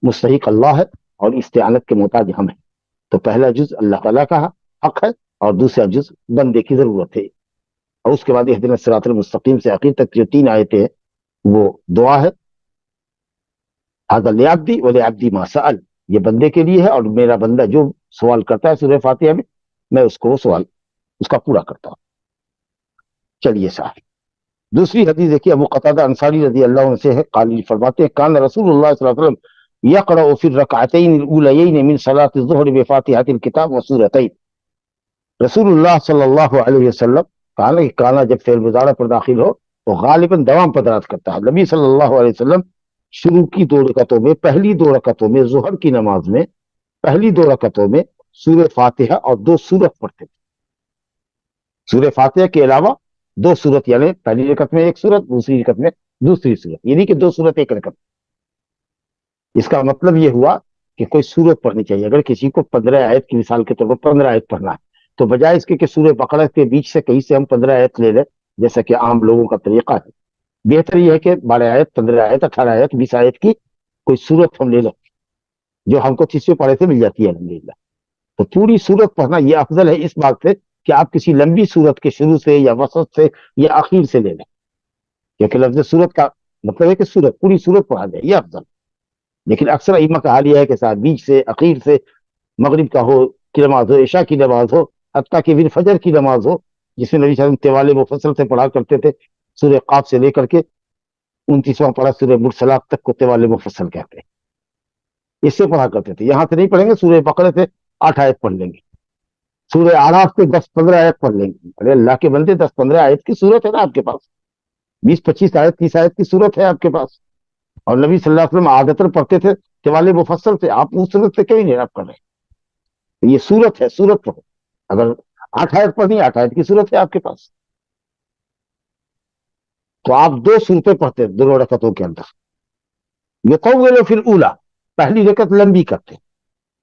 مستحق اللہ ہے اور استعانت کے محتاج ہم ہیں۔ تو پہلا جز اللہ تعالیٰ کا حق ہے اور دوسرا جز بندے کی ضرورت ہے، اور اس کے بعد اہدنا الصراط المستقیم سے آخر تک جو 3 آیتیں ہیں وہ دعا ہے، ھذا لعبدی ولعبدی ما سأل، یہ بندے کے لیے ہے اور میرا بندہ جو سوال کرتا ہے سورہ فاتحہ میں اس کو وہ سوال اس کا پورا کرتا ہوں۔ چلیے صاحب، دوسری حدیث دیکھیے، ابو قتادہ انصاری رضی اللہ عنہ سے ہے، قال فرماتے ہیں کان رسول اللہ صلی اللہ علیہ وسلم یقرأ فی الرکعتین الاولیین من صلاۃ الظہر بفاتحۃ الکتاب وسورتین، رسول اللہ صلی اللہ علیہ وسلم کانا جب فعل مضارع پر داخل ہو تو غالباً دوام پر دلالت کرتا ہے۔ نبی صلی اللہ علیہ وسلم شروع کی 2 رکعتوں میں، پہلی 2 رکعتوں میں، ظہر کی نماز میں پہلی 2 رکعتوں میں سورہ فاتحہ اور 2 سورت پڑھتے تھے۔ سورہ فاتحہ کے علاوہ 2 سورت، یعنی پہلی رکعت میں 1 سورت، دوسری رکعت میں دوسری سورت، یعنی کہ 2 سورت 1 رکعت۔ اس کا مطلب یہ ہوا کہ کوئی سورت پڑھنی چاہیے۔ اگر کسی کو 15 آیت کی مثال کے طور پر 15 آیت پڑھنا ہے تو بجائے اس کے کہ سورہ بقرہ کے بیچ سے کہیں سے ہم 15 آیت لے لیں جیسا کہ عام لوگوں کا طریقہ ہے، بہتر یہ ہے کہ 12 آیت، 15 آیت، 18 آیت، 20 آیت کی کوئی سورت ہم لے لیں جو ہم کو تیسرے پارے سے مل جاتی ہے الحمدللہ۔ تو پوری سورت پڑھنا یہ افضل ہے اس بات سے کہ آپ کسی لمبی سورت کے شروع سے یا وسط سے یا اخیر سے لے لیں، کیونکہ لفظ سورت کا مطلب ہے کہ سورت، پوری سورت پڑھا جائے، یہ افضل۔ لیکن اکثر ائمہ کا حال یہ ہے کہ صاحب بیچ سے، اخیر سے، مغرب کا ہو کی نماز ہو، عشاء کی نماز ہو، حتیٰ کہ پھر فجر کی نماز ہو، جس میں نبی صلی اللہ علیہ وسلم طوال مفصل سے پڑھا کرتے تھے، سورہ قاف سے لے کر کے 29واں پارہ سورہ مرسلات تک کو طوال مفصل کہتے ہیں، اس سے پڑھا کرتے تھے۔ یہاں سے نہیں پڑھیں گے، سورہ بقرہ سے 8 آیت پڑھ لیں گے، سورہ اعراف سے 10-15 آیت پڑھ لیں گے۔ ارے اللہ کے بندے، 10-15 آیت کی صورت ہے نا آپ کے پاس، 20-25 آیت، 30 آیت کی صورت ہے آپ کے پاس، اور نبی صلی اللہ علیہ وسلم عادتاً پڑھتے تھے طوال مفصل سے، آپ اس صورت سے کیوں نہیں آپ کر رہے؟ یہ صورت ہے، صورت پڑھو۔ اگر 8 آیت پڑھنی، 8 آیت کی صورت ہے آپ کے پاس، تو آپ 2 صورتیں پڑھتے 2 رکعتوں کے اندر۔ یطول فی الاولی، پہلی رکعت لمبی کرتے،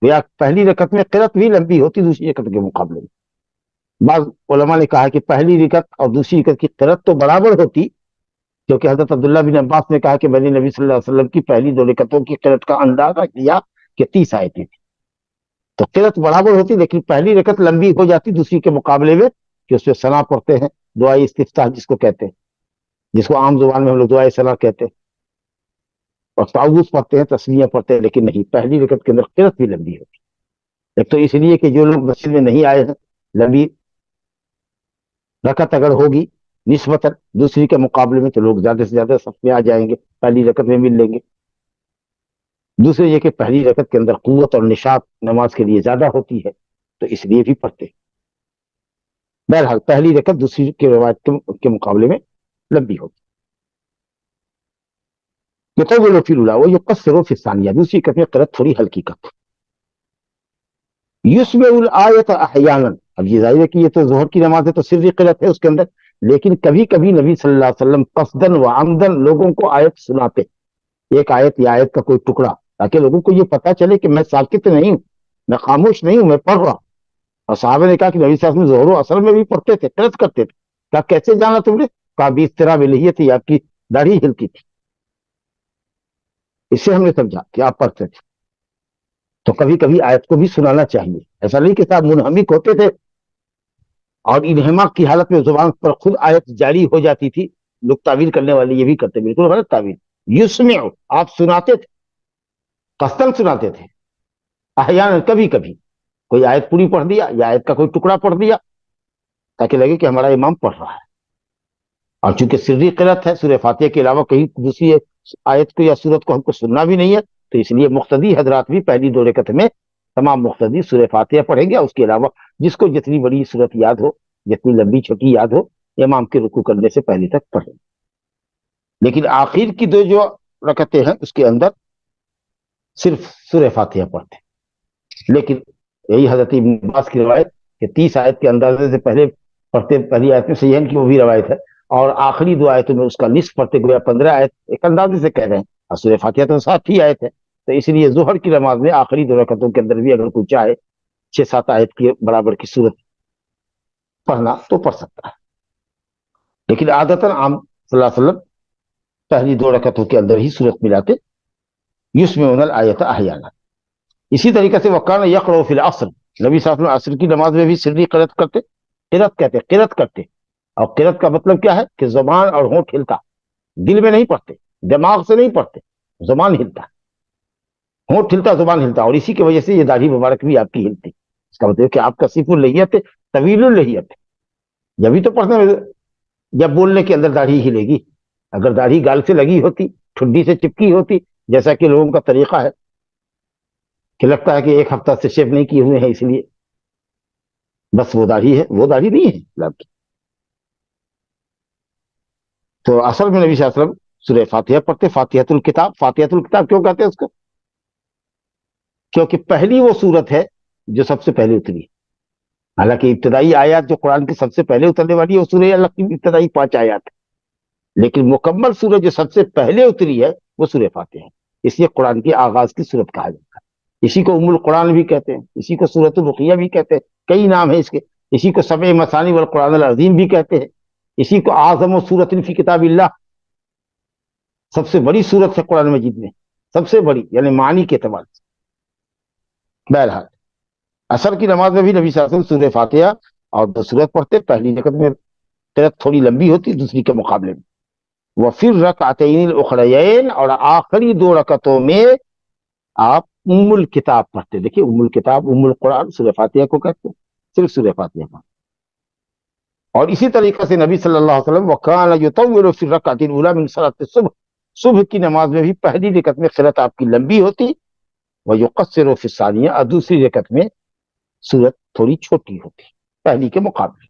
یا پہلی رکعت میں قرأت بھی لمبی ہوتی دوسری رکعت کے مقابلے میں۔ بعض علماء نے کہا کہ پہلی رکعت اور دوسری رکعت کی قرأت تو برابر ہوتی، کیونکہ حضرت عبداللہ بن عباس نے کہا کہ میں نے نبی صلی اللہ علیہ وسلم کی پہلی 2 رکعتوں کی قرأت کا اندازہ کیا کہ 30 آیتیں تھیں، تو قرأت برابر ہوتی، لیکن پہلی رکعت لمبی ہو جاتی دوسری کے مقابلے میں، کہ اس میں ثنا پڑھتے ہیں، دعائے استفتاح جس کو کہتے ہیں، جس کو عام زبان میں ہم لوگ دعائے ثنا کہتے ہیں، اور تعوذ پڑھتے ہیں، تسمیہ پڑھتے ہیں، لیکن نہیں، پہلی رکعت کے اندر قرأت بھی لمبی ہوتی۔ ایک تو اس لیے کہ جو لوگ مسجد میں نہیں آئے ہیں، لمبی رکعت اگر ہوگی نسبتاً دوسری کے مقابلے میں تو لوگ زیادہ سے زیادہ صف میں آ جائیں گے، پہلی رکعت میں مل لیں گے۔ دوسرے یہ کہ پہلی رکعت کے اندر قوت اور نشاط نماز کے لیے زیادہ ہوتی ہے، تو اس لیے بھی پڑھتے ہیں۔ بہرحال پہلی رکعت دوسری کے روایت کے مقابلے میں لمبی ہوتی۔ یطول فی الاولی ویقصر فی الثانیہ، دوسری رکعت میں قرأت تھوڑی ہلکی کرتے۔ یسمع الآیۃ احیانا، اب یہ ظاہر ہے کہ یہ تو ظہر کی نماز ہے تو سری قرأت ہے اس کے اندر، لیکن کبھی کبھی نبی صلی اللہ علیہ وسلم قصداً و عمداً لوگوں کو آیت سناتے، ایک آیت یا آیت کا کوئی ٹکڑا، تاکہ لوگوں کو یہ پتا چلے کہ میں ساکت نہیں ہوں، میں خاموش نہیں ہوں، میں پڑھ رہا ہوں۔ اور صحابہ نے کہا کہ نبی صلی اللہ علیہ وسلم ظہر و اثر میں بھی پڑھتے تھے، قرأت کرتے تھے۔ کہا کیسے جانا تم نے؟ کہا بھی اس طرح میں تھی، آپ کی داڑھی ہلتی تھی، اس سے ہم نے سمجھا کہ آپ پڑھتے تھے۔ تو کبھی کبھی آیت کو بھی سنانا چاہیے، ایسا نہیں کہ صاحب منہمک ہوتے تھے اور انہماک کی حالت میں زبان پر خود آیت جاری ہو جاتی تھی. لوگ تعویل کرنے والے یہ بھی کرتے, بالکل غلط تعویل. یسمع, آپ سناتے تھے, قصدن سناتے تھے, احیانا کبھی کبھی کوئی آیت پوری پڑھ دیا یا آیت کا کوئی ٹکڑا پڑھ دیا تاکہ لگے کہ ہمارا امام پڑھ رہا ہے. اور چونکہ سری قرات ہے, سورہ فاتحہ کے علاوہ کہیں دوسری آیت کو یا سورت کو ہم کو سننا بھی نہیں ہے, تو اس لیے مقتدی حضرات بھی پہلی 2 رکعت میں تمام مقتدی سورہ فاتحہ پڑھیں گے. اس کے علاوہ جس کو جتنی بڑی صورت یاد ہو, جتنی لمبی چھوٹی یاد ہو, امام کے رکوع کرنے سے پہلے تک پڑھیں. لیکن آخر کی 2 جو رکعتیں ہیں اس کے اندر صرف سورہ فاتحہ پڑھتے. لیکن یہی حضرت ابن عباس کی روایت کہ 30 آیت کے اندازے سے پہلے پڑھتے, پہلی آیت میں صحیح ہے کہ وہ بھی روایت ہے, اور آخری 2 آیتوں میں اس کا نصف پڑھتے گویا 15 آیت ایک اندازے سے کہہ رہے ہیں, اور سورہ فاتحہ تو 7 ہی آیت ہے. تو اس لیے ظہر کی نماز میں آخری 2 رکعتوں کے اندر بھی اگر کوئی چاہے 6-7 آیت کے برابر کی صورت پڑھنا تو پڑھ سکتا ہے. لیکن عادتاً عام صلی اللہ علیہ وسلم پہلی 2 رکعتوں کے اندر ہی صورت ملاتے. یسمعون الآیۃ احیانا. اسی طریقے سے وکان یقرأ فی العصر, نبی صلی اللہ علیہ وسلم عصر کی نماز میں بھی سری قرات کرتے. قرات کہتے, قرات کرتے, اور قرات کا مطلب کیا ہے کہ زبان اور ہونٹ ہلتا, دل میں نہیں پڑھتے, دماغ سے نہیں پڑھتے, زبان ہلتا, ہونٹ ہلتا, زبان ہلتا. اور اسی کی وجہ سے یہ داڑھی مبارک بھی آپ کی ہلتی. اس کا مطلب کہ آپ کثیف اللحیت طویل اللحیت, جبھی تو پڑھنے میں, جب بولنے کے اندر داڑھی ہلے گی. اگر داڑھی گال سے لگی ہوتی, ٹھڈی سے چپکی ہوتی, جیسا کہ لوگوں کا طریقہ ہے کہ لگتا ہے کہ 1 ہفتہ سے شیو نہیں کیے ہوئے ہیں اس لیے بس وہ داڑھی ہے, وہ داڑھی نہیں ہے آپ کی. تو اصل میں نبی صلی اللہ علیہ وسلم سورہ فاتحہ پڑھتے. فاتحۃ الکتاب, فاتحۃ الکتاب کیوں کہتے ہیں اس کو؟ کیونکہ پہلی وہ سورت ہے جو سب سے پہلے اتری. حالانکہ ابتدائی آیات جو قرآن کی سب سے پہلے اترنے والی ہے وہ سورہ الگ کی ابتدائی 5 آیات ہے, لیکن مکمل سورت جو سب سے پہلے اتری ہے وہ سورہ فاتحہ ہے. اس لیے قرآن کی آغاز کی سورت کہا جاتا ہے. اسی کو ام القرآن بھی کہتے ہیں, اسی کو سورۃ الرقیہ بھی کہتے ہیں, کئی نام ہیں اس کے. اسی کو سبع مثانی والقرآن العظیم بھی کہتے ہیں. اسی کو اعظم و سورۃ فی کتاب اللہ, سب سے بڑی سورت ہے قرآن مجید میں, سب سے بڑی یعنی معنی کے اعتبار سے. بہرحال عصر کی نماز میں بھی نبی صلی اللہ علیہ وسلم سورہ فاتحہ اور 2 سورت پڑھتے. پہلی رکعت میں قرات تھوڑی لمبی ہوتی دوسری کے مقابلے میں. وفر رکعتین الاخریین, اور آخری 2 رکعتوں میں آپ ام الکتاب پڑھتے. دیکھیے ام الکتاب, ام القرآن سورہ فاتحہ کو کہتے ہیں, صرف سورہ فاتحہ کا. اور اسی طریقے سے نبی صلی اللہ علیہ وسلم وکان یطول فی الرکعۃ الاولی من صلاۃ الصبح, صبح کی نماز میں بھی پہلی رکعت میں قرات آپ کی لمبی ہوتی, ویقصر فی الثانیہ, اور دوسری رکعت میں صورت تھوڑی چھوٹی ہوتی پہلی کے مقابلے.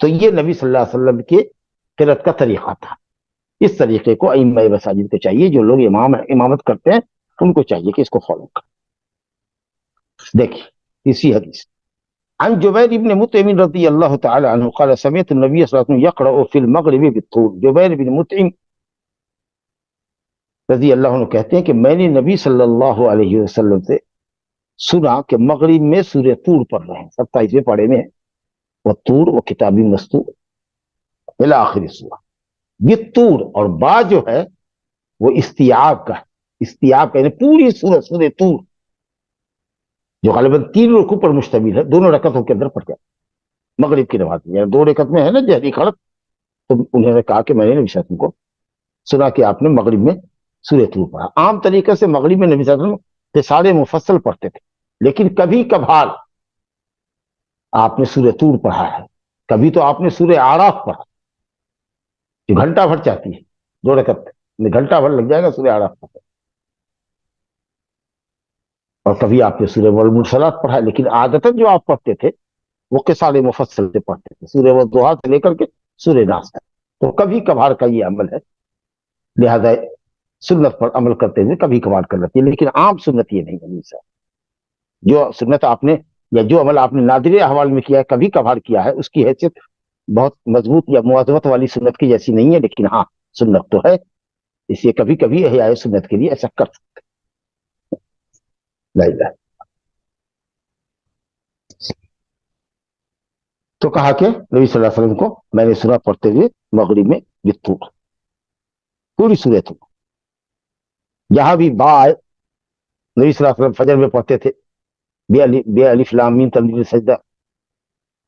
تو یہ نبی صلی اللہ علیہ وسلم کے قرات کا طریقہ تھا. اس طریقے کو ائمہ مساجد کو چاہیے, جو لوگ امامت کرتے ہیں ان کو چاہیے کہ اس کو فالو کریں. دیکھیے اسی حدیث عن جبیر بن مطعم رضی اللہ تعالی عنہ قال سمعت النبی صلی اللہ علیہ وسلم یقرأ فی المغرب بالطور. جبیر بن مطعم رضی اللہ عنہ کہتے ہیں کہ میں نے نبی صلی اللہ علیہ وسلم سے سنا کہ مغرب میں سورہ طور پڑھ رہے ہیں, 27ویں پارے میں ہے, وہ طور و کتاب مستور الی آخر سورہ. یہ طور اور با جو ہے وہ استیاب کا ہے. استیاب یعنی پوری سورہ طور جو غالباً 3 رکوع پر مشتمل ہے, دونوں رکعتوں کے اندر پڑھ جائے مغرب کی نماز میں. 2 رکعت میں ہے نا جہری قرات, تو انہوں نے کہا کہ میں نے نبی صلی اللہ علیہ وسلم کو سنا کہ آپ نے مغرب میں سورہ طور پڑھا. عام طریقے سے مغرب میں نبی صلی اللہ علیہ وسلم سارے مفصل پڑھتے تھے, لیکن کبھی کبھار آپ نے سورہ طور پڑھا ہے, کبھی تو آپ نے سورہ اعراف پڑھا جو گھنٹہ بھر چاہتی ہے, 2 رکعت میں گھنٹہ بھر لگ جائے گا سورہ اعراف پڑھا, اور کبھی آپ نے سورہ والمرسلات پڑھا. لیکن عادتاً جو آپ پڑھتے تھے وہ قصار مفصل سے پڑھتے تھے, سورہ والضحیٰ سے لے کر کے سورہ ناس تک. تو کبھی کبھار کا یہ عمل ہے, لہذا سنت پر عمل کرتے ہوئے کبھی کبھار کر لیتی ہے, لیکن عام سنت یہ نہیں ہے. جو سنت آپ نے یا جو عمل آپ نے نادر احوال میں کیا ہے, کبھی کبھار کیا ہے, اس کی حیثیت بہت مضبوط یا مواظبت والی سنت کی جیسی نہیں ہے, لیکن ہاں سنت تو ہے, اس لیے کبھی کبھی احیاء سنت کے لیے ایسا کر سکتے. لا الہ. تو کہا کہ نبی صلی اللہ علیہ وسلم کو میں نے سنا پڑھتے ہوئے مغرب میں بالطور پوری سورۃ طور. جہاں بھی با آئے نبی صلی اللہ علیہ وسلم فجر میں پڑھتے تھے بے الف لام میم تنزیل سجدہ,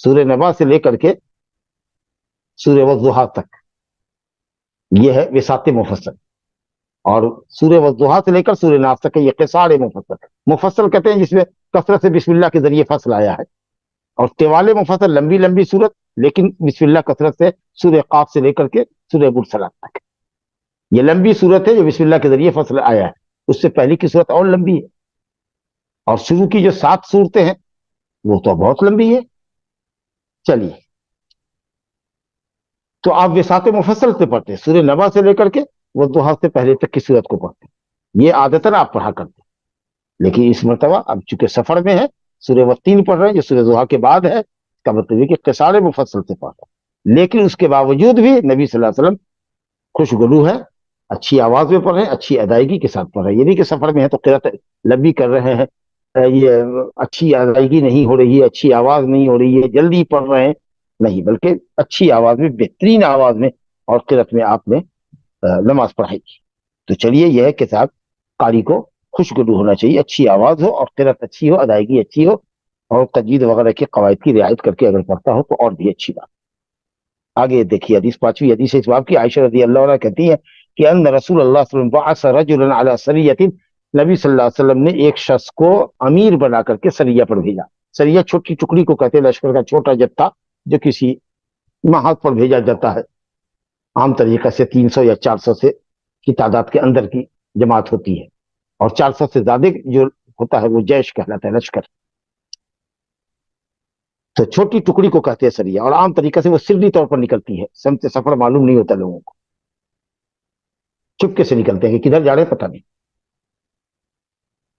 سورہ نبا سے لے کر کے سورہ والضحیٰ تک یہ ہے وساط مفصل، اور سورہ والضحیٰ سے لے کر سورہ ناس تک یہ قصار مفصل۔ مفصل کہتے ہیں جس میں کثرت سے بسم اللہ کے ذریعے فصل آیا ہے، اور طوال مفصل لمبی لمبی صورت لیکن بسم اللہ کثرت سے سورہ قاف سے لے کر کے سورہ مرسلات تک یہ لمبی صورت ہے جو بسم اللہ کے ذریعے فصل آیا ہے۔ اس سے پہلے کی صورت اور لمبی ہے، اور شروع کی جو 7 صورتیں ہیں وہ تو بہت لمبی ہے۔ چلیے، تو آپ وساط مفصل سے پڑھتے ہیں، سورہ نبا سے لے کر کے والضحیٰ سے پہلے تک کی صورت کو پڑھتے ہیں، یہ عادتاً آپ پڑھا کرتے ہیں۔ لیکن اس مرتبہ اب چونکہ سفر میں ہے، سورہ والتین پڑھ رہے ہیں جو سورہ ضحیٰ کے بعد ہے، اس کا مطلب ہے کہ قصار مفصل سے پڑھ رہے ہیں، لیکن اس کے باوجود بھی نبی صلی اللہ علیہ وسلم خوشگلو ہے، اچھی آواز میں پڑھ رہے ہیں، اچھی ادائیگی کے ساتھ پڑھ رہے ہیں۔ یہ نہیں کہ سفر میں ہے تو قرأت لمبی کر رہے ہیں، یہ اچھی ادائیگی نہیں ہو رہی ہے، اچھی آواز نہیں ہو رہی ہے، جلدی پڑھ رہے ہیں، نہیں، بلکہ اچھی آواز میں، بہترین آواز میں اور قرأت میں آپ نے نماز پڑھائی کی۔ تو چلیے، یہ ہے کہ صاحب قاری کو خوشگلو ہونا چاہیے، اچھی آواز ہو اور قرأت اچھی ہو، ادائیگی اچھی ہو، اور تجوید وغیرہ کے قواعد کی رعایت کر کے اگر پڑھتا ہو تو اور بھی اچھی بات۔ آگے دیکھیے، حدیث 5ویں حدیث اس باب کی، عائشہ رضی اللہ عنہ کہتی ہے کہ ان رسول اللہ صلی اللہ علیہ وسلم بعث رجلا علی سریۃ، نبی صلی اللہ علیہ وسلم نے ایک شخص کو امیر بنا کر کے سریہ پر بھیجا۔ سریہ چھوٹی ٹکڑی کو کہتے ہیں، لشکر کا چھوٹا جتھا جو کسی محاذ پر بھیجا جاتا ہے، عام طریقہ سے 300 یا 400 سے کی تعداد کے اندر کی جماعت ہوتی ہے، اور 400 سے زیادہ جو ہوتا ہے وہ جیش کہلاتا ہے، لشکر۔ تو چھوٹی ٹکڑی کو کہتے ہیں سریہ، اور عام طریقہ سے وہ سری طور پر نکلتی ہے، سمت سفر معلوم نہیں ہوتا لوگوں کو، چپکے سے نکلتے ہیں کہ کدھر جا رہے ہیں پتہ نہیں۔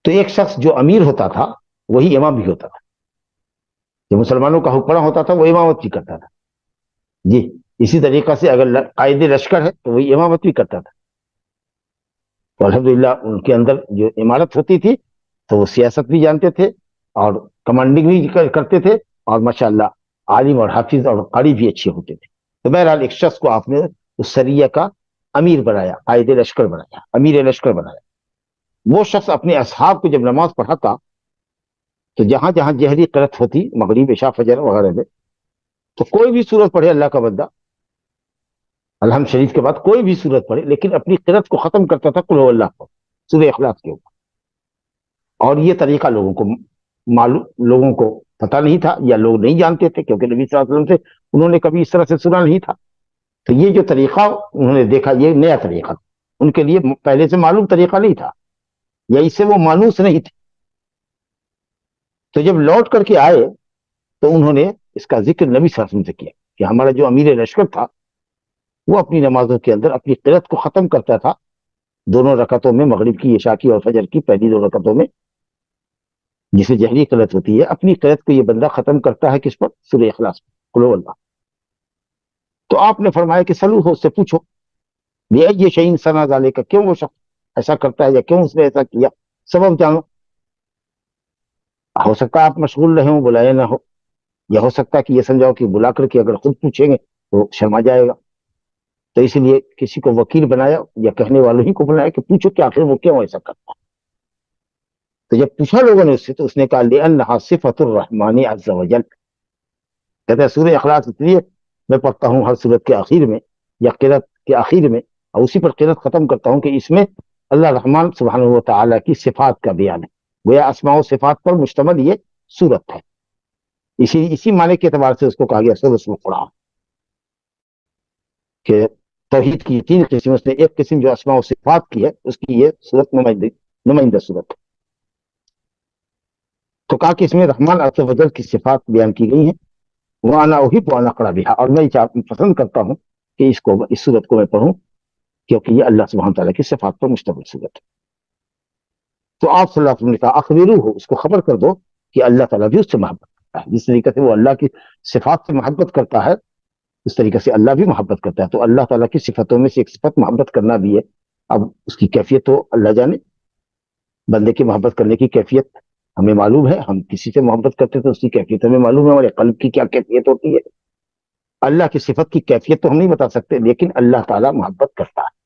تو ایک شخص جو امیر ہوتا تھا وہی امام بھی ہوتا تھا، جو مسلمانوں کا حکمراں ہوتا تھا وہ امامت بھی کرتا تھا، جی اسی طریقہ سے اگر قائد لشکر ہے تو وہی امامت بھی کرتا تھا۔ تو الحمدللہ ان کے اندر جو امارت ہوتی تھی تو وہ سیاست بھی جانتے تھے اور کمانڈنگ بھی کرتے تھے، اور ماشاءاللہ عالم اور حافظ اور قاری بھی اچھے ہوتے تھے۔ تو بہرحال ایک شخص کو آپ نے اس سریہ کا امیر بنایا، قائد لشکر بنایا، امیر لشکر بنایا۔ وہ شخص اپنے اصحاب کو جب نماز پڑھاتا تو جہاں جہاں جہری قرأت ہوتی، مغرب عشاء فجر وغیرہ میں، تو کوئی بھی سورت پڑھے اللہ کا بندہ، الحمد شریف کے بعد کوئی بھی سورت پڑھے، لیکن اپنی قرأت کو ختم کرتا تھا قل هو اللہ پر، سورہ اخلاص کے اوپر۔ اور یہ طریقہ لوگوں کو پتہ نہیں تھا، یا لوگ نہیں جانتے تھے، کیونکہ نبی صلی اللہ علیہ وسلم سے انہوں نے کبھی اس طرح سے سنا نہیں تھا۔ تو یہ جو طریقہ انہوں نے دیکھا، یہ نیا طریقہ ان کے لیے پہلے سے معلوم طریقہ نہیں تھا، یا اس سے وہ مانوس نہیں تھے۔ تو جب لوٹ کر کے آئے تو انہوں نے اس کا ذکر نبی صلی اللہ علیہ وسلم سے کیا کہ ہمارا جو امیر لشکر تھا وہ اپنی نمازوں کے اندر اپنی قرأت کو ختم کرتا تھا، دونوں رکعتوں میں، مغرب کی، عشاء کی اور فجر کی پہلی 2 رکعتوں میں، جسے جہری قرأت ہوتی ہے، اپنی قرأت کو یہ بندہ ختم کرتا ہے کس پر؟ سورہ اخلاص پر، قل هو اللہ۔ تو آپ نے فرمایا کہ سلو ہو، اس سے پوچھو، یہ شعین سنا ذالک کا، کیوں وہ شخص ایسا کرتا ہے، یا کیوں اس نے ایسا کیا، سبب جانو۔ ہو سکتا ہے آپ مشغول رہے ہوں، بلائے نہ ہو، یا ہو سکتا ہے کہ یہ سمجھاؤ کہ بلا کر کے اگر خود پوچھیں گے تو شرما جائے گا، تو اس لیے کسی کو وکیل بنایا یا کہنے والوں ہی کو بنایا کہ پوچھو کہ آخر وہ کیوں ایسا کرتا ہے۔ تو جب پوچھا لوگوں نے اس سے تو اس نے کہا لأنها صفۃ الرحمن عز وجل، کہتا ہے سورہ اخلاص اس لیے میں پڑھتا ہوں ہر سورت کے آخر میں یا قرأت کے آخر میں، اور اسی پر قرأت ختم کرتا ہوں کہ اس میں اللہ رحمان سبحانہ و تعالیٰ کی صفات کا بیان ہے، گویا اسماء و صفات پر مشتمل یہ سورت ہے، اسی معنی کے اعتبار سے اس کو کہا گیا سورۃ القرآن، کہ توحید کی 3 قسم، اس نے ایک قسم جو اسماء و صفات کی ہے اس کی یہ سورت نمائندہ سورت ہے۔ تو کہا کہ اس میں رحمان عز و جل کی صفات بیان کی گئی ہیں، وَأَنَا أُحِبُّ أَنْ أَقْرَأَ بِهَا، اور میں پسند کرتا ہوں کہ اس سورت کو میں پڑھوں، کیونکہ یہ اللہ سبحانہ تعالیٰ کی صفات پر مشتمل سورت ہے۔ تو آپ صلی اللہ علیہ وسلم نے کہا اخبروہ، اس کو خبر کر دو کہ اللہ تعالیٰ بھی اس سے محبت کرتا ہے، جس طریقے سے وہ اللہ کی صفات سے محبت کرتا ہے اس طریقے سے اللہ بھی محبت کرتا ہے۔ تو اللہ تعالیٰ کی صفتوں میں سے ایک صفت محبت کرنا بھی ہے، اب اس کی کیفیت تو اللہ جانے، بندے کی محبت کرنے کی کیفیت ہمیں معلوم ہے، ہم کسی سے محبت کرتے تو اس کی کیفیت ہمیں معلوم ہے، ہمارے قلب کی کیا کیفیت ہوتی ہے۔ اللہ کی صفت کی کیفیت تو ہم نہیں بتا سکتے، لیکن اللہ تعالیٰ محبت کرتا ہے،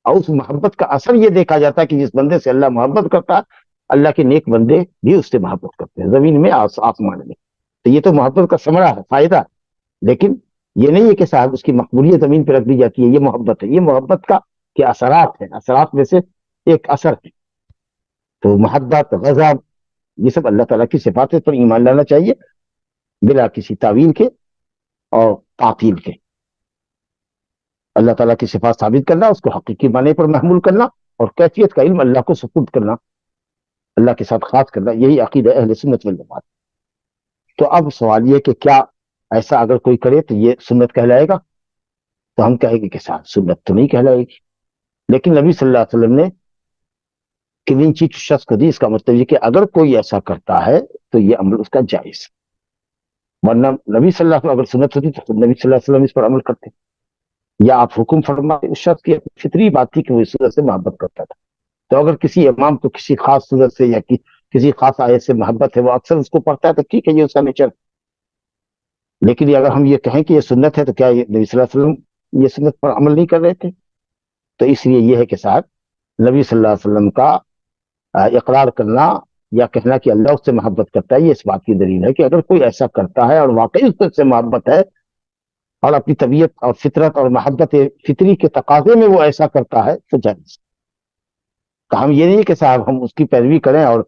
اور اس محبت کا اثر یہ دیکھا جاتا ہے کہ جس بندے سے اللہ محبت کرتا ہے، اللہ کے نیک بندے بھی اس سے محبت کرتے ہیں، زمین میں آسمان میں۔ تو یہ تو محبت کا ثمرہ ہے، فائدہ ہے، لیکن یہ نہیں ہے کہ صاحب اس کی مقبولیت زمین پہ رکھ دی جاتی ہے. یہ محبت ہے، یہ محبت کا کے اثرات ہیں، اثرات میں سے ایک اثر ہے. تو محبت، غضب، یہ سب اللہ تعالیٰ کی صفات پر ایمان لانا چاہیے بلا کسی تعویل کے اور تعطیل کے. اللہ تعالیٰ کی صفات ثابت کرنا، اس کو حقیقی معنی پر محمول کرنا، اور کیفیت کا علم اللہ کو سپرد کرنا، اللہ کے ساتھ خاص کرنا، یہی عقیدہ اہل سنت والجماعت. تو اب سوال یہ کہ کیا ایسا اگر کوئی کرے تو یہ سنت کہلائے گا؟ تو ہم کہیں گے کہ صاحب سنت تو نہیں کہلائے گی، لیکن نبی صلی اللہ علیہ وسلم نے کلین چیٹ شخص کو دی. اس کا مطلب یہ کہ اگر کوئی ایسا کرتا ہے تو یہ عمل اس کا جائز ہے، ورنہ نبی صلی اللہ علیہ وسلم اگر سنت ہوتی تو خود نبی صلی اللہ علیہ وسلم اس پر عمل کرتے، یا آپ حکم فرماتے. اس شخص کی فطری بات تھی کہ وہ اس صورت سے محبت کرتا تھا. تو اگر کسی امام کو کسی خاص صورت سے یا کسی خاص آیت سے محبت ہے، وہ اکثر اس کو پڑھتا ہے، تو ٹھیک ہے، یہ اس کا نیچر. لیکن اگر ہم یہ کہیں کہ یہ سنت ہے تو کیا یہ نبی صلی اللہ علیہ وسلم یہ سنت پر عمل نہیں کر رہے تھے؟ تو اس لیے یہ ہے کہ صاحب نبی صلی اللہ علیہ وسلم کا اقرار کرنا یا کہنا کہ اللہ اس سے محبت کرتا ہے، یہ اس بات کی دلیل ہے کہ اگر کوئی ایسا کرتا ہے اور واقعی اس سے محبت ہے اور اپنی طبیعت اور فطرت اور محبت فطری کے تقاضے میں وہ ایسا کرتا ہے تو جائز. تو ہم یہ نہیں کہ صاحب ہم اس کی پیروی کریں اور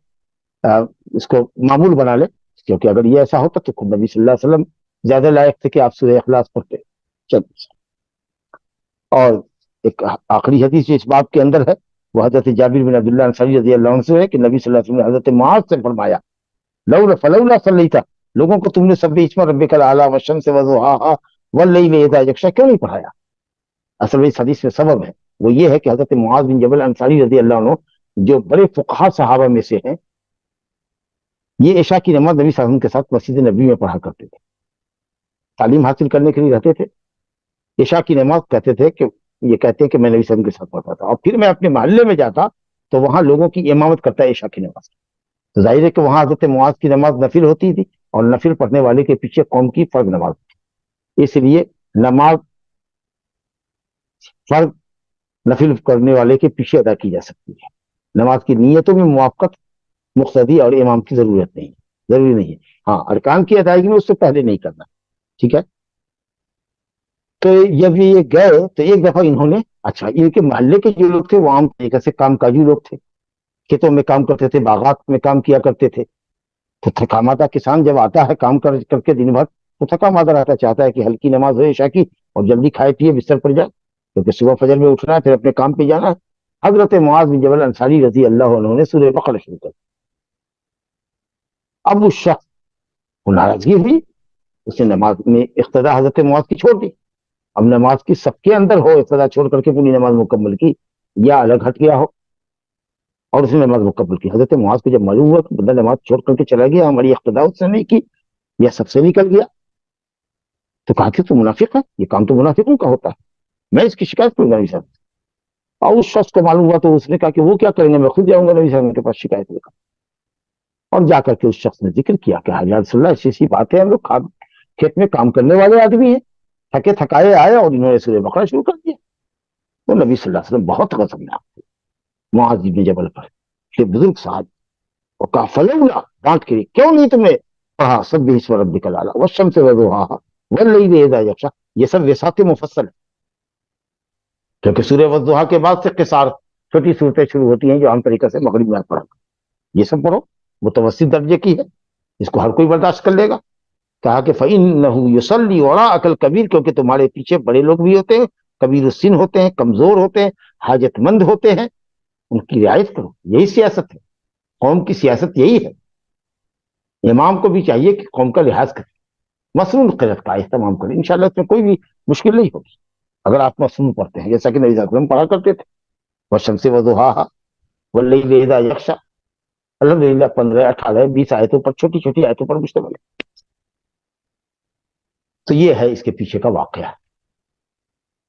اس کو معمول بنا لیں، کیونکہ اگر یہ ایسا ہوتا تو خود نبی صلی اللہ علیہ وسلم زیادہ لائق تھے کہ آپ سورہ اخلاص پڑھتے. اور ایک آخری حدیث جو اس باب کے اندر ہے وہ حضرت جابر بن عبداللہ انصاری رضی اللہ عنہ سے ہے کہ نبی صلی اللہ علیہ وسلم نے حضرت معاذ سے فرمایا فلولا صلیت، لوگوں کو تم نے سبح اسم ربک الاعلی والشمس وضحاها واللیل اذا یغشی کیوں نہیں پڑھایا؟ اصل میں اس حدیث میں سبب ہے، وہ یہ ہے کہ حضرت معاذ بن جبل انصاری رضی اللہ عنہ جو بڑے فقہا صحابہ میں سے ہیں، یہ عشاء کی نماز نبی صلی اللہ علیہ وسلم کے ساتھ مسجد نبی میں پڑھا کرتے تھے، تعلیم حاصل کرنے کے لیے رہتے تھے. عشاء کی نماز کہتے تھے کہ یہ کہتے ہیں کہ میں نبی صلی اللہ علیہ وسلم کے ساتھ پڑھتا تھا، اور پھر میں اپنے محلے میں جاتا تو وہاں لوگوں کی امامت کرتا ہے عشاء کی نماز. تو ظاہر ہے کہ وہاں حضرت معاذ کی نماز نفل ہوتی تھی، اور نفل پڑھنے والے کے پیچھے قوم کی فرض نماز تھی. اس لیے نماز فرض نفل کرنے والے کے پیچھے ادا کی جا سکتی ہے. نماز کی نیتوں میں موافقت مقتدی اور امام کی ضرورت نہیں، ضروری نہیں ہے. ہاں، ارکان کی ادائیگی میں اس سے پہلے نہیں کرنا. ٹھیک ہے. تو جب یہ گئے تو ایک دفعہ انہوں نے، اچھا ان کے محلے کے جو لوگ تھے وہ عام طریقے سے کام کاجی لوگ تھے، کھیتوں میں کام کرتے تھے، باغات میں کام کیا کرتے تھے. تو تھکا ماتا کسان جب آتا ہے کام کر کے دن بھر، تو تھکا ماتا رہتا، چاہتا ہے کہ ہلکی نماز ہو عشاء کی اور جلدی کھائے پیے بستر پر جائے، کیونکہ صبح فجر میں اٹھنا ہے، پھر اپنے کام پہ جانا ہے. حضرت معاذ بن جبل انصاری رضی اللہ عنہ نے سورہ بقرہ شروع کر. اب اس شخص کو ناراضگی ہوئی، اس نے نماز میں اقتدا حضرت معاذ کی چھوڑ دی. اب نماز کی سب کے اندر ہو، اقتدا چھوڑ کر کے پوری نماز مکمل کی، یا الگ ہٹ گیا ہو اور اس نے نماز مکمل کی. حضرت معاذ کو جب معلوم ہوا کہ بندہ نماز چھوڑ کر کے چلا گیا، ہماری اقتدا اس سے نہیں کی، یا سب سے نکل گیا، تو کہا کہ تو منافق ہے، یہ کام تو منافقوں کا ہوتا ہے، میں اس کی شکایت کروں گا نبی صاحب. اور اس شخص کو معلوم ہوا تو اس نے کہا کہ وہ کیا کریں گے، میں خود جاؤں گا نبی صاحب کے پاس شکایت لے کر. اور جا کر کے اس شخص نے ذکر کیا کہ حضرت رسول اللہ ایسی بات ہے، ہم لوگ کھیت میں کام کرنے والے آدمی ہیں، تھکے تھکائے آئے اور انہوں نے سورہ بقرہ شروع کر دیا. تو نبی صلی اللہ علیہ وسلم بہت غضبناک تھے معاذ بن جبل پر، کہ بزرگ صاحب، اور کہا فلولا، ڈانٹ کے کیوں نہیں تم نے پڑھا سبح اسم ربک الاعلی والشمس وضحاها واللیل اذا یغشی. یہ سب وساط مفصل ہے، کیونکہ سورہ والضحیٰ کے بعد سے قصار چھوٹی صورتیں شروع ہوتی ہیں جو عام طریقے سے مغرب میں پڑھا. یہ سب پڑھو، متوسط درجے کی ہے، اس کو ہر کوئی برداشت کر لے گا. کہا کہ فَإِنَّهُ يُصَلِّي وَرَاءَكَ الْكَبِيرُ، کیونکہ تمہارے پیچھے بڑے لوگ بھی ہوتے ہیں، کبیر السن ہوتے ہیں، کمزور ہوتے ہیں، حاجت مند ہوتے ہیں، ان کی رعایت کرو. یہی سیاست ہے، قوم کی سیاست یہی ہے. امام کو بھی چاہیے کہ قوم کا لحاظ کرے، مصنون قرأت کا اہتمام کرے. انشاءاللہ اس میں کوئی بھی مشکل نہیں ہوگی اگر آپ مصنون پڑھتے ہیں، جیسا کہ نبی صلی اللہ علیہ وسلم پڑھا کرتے تھے. والشمس وضحاها واللیل اذا یغشی، الحمدللہ 15 18 20 آیتوں پر، چھوٹی چھوٹی آیتوں پر مشتمل ہے. تو یہ ہے اس کے پیچھے کا واقعہ.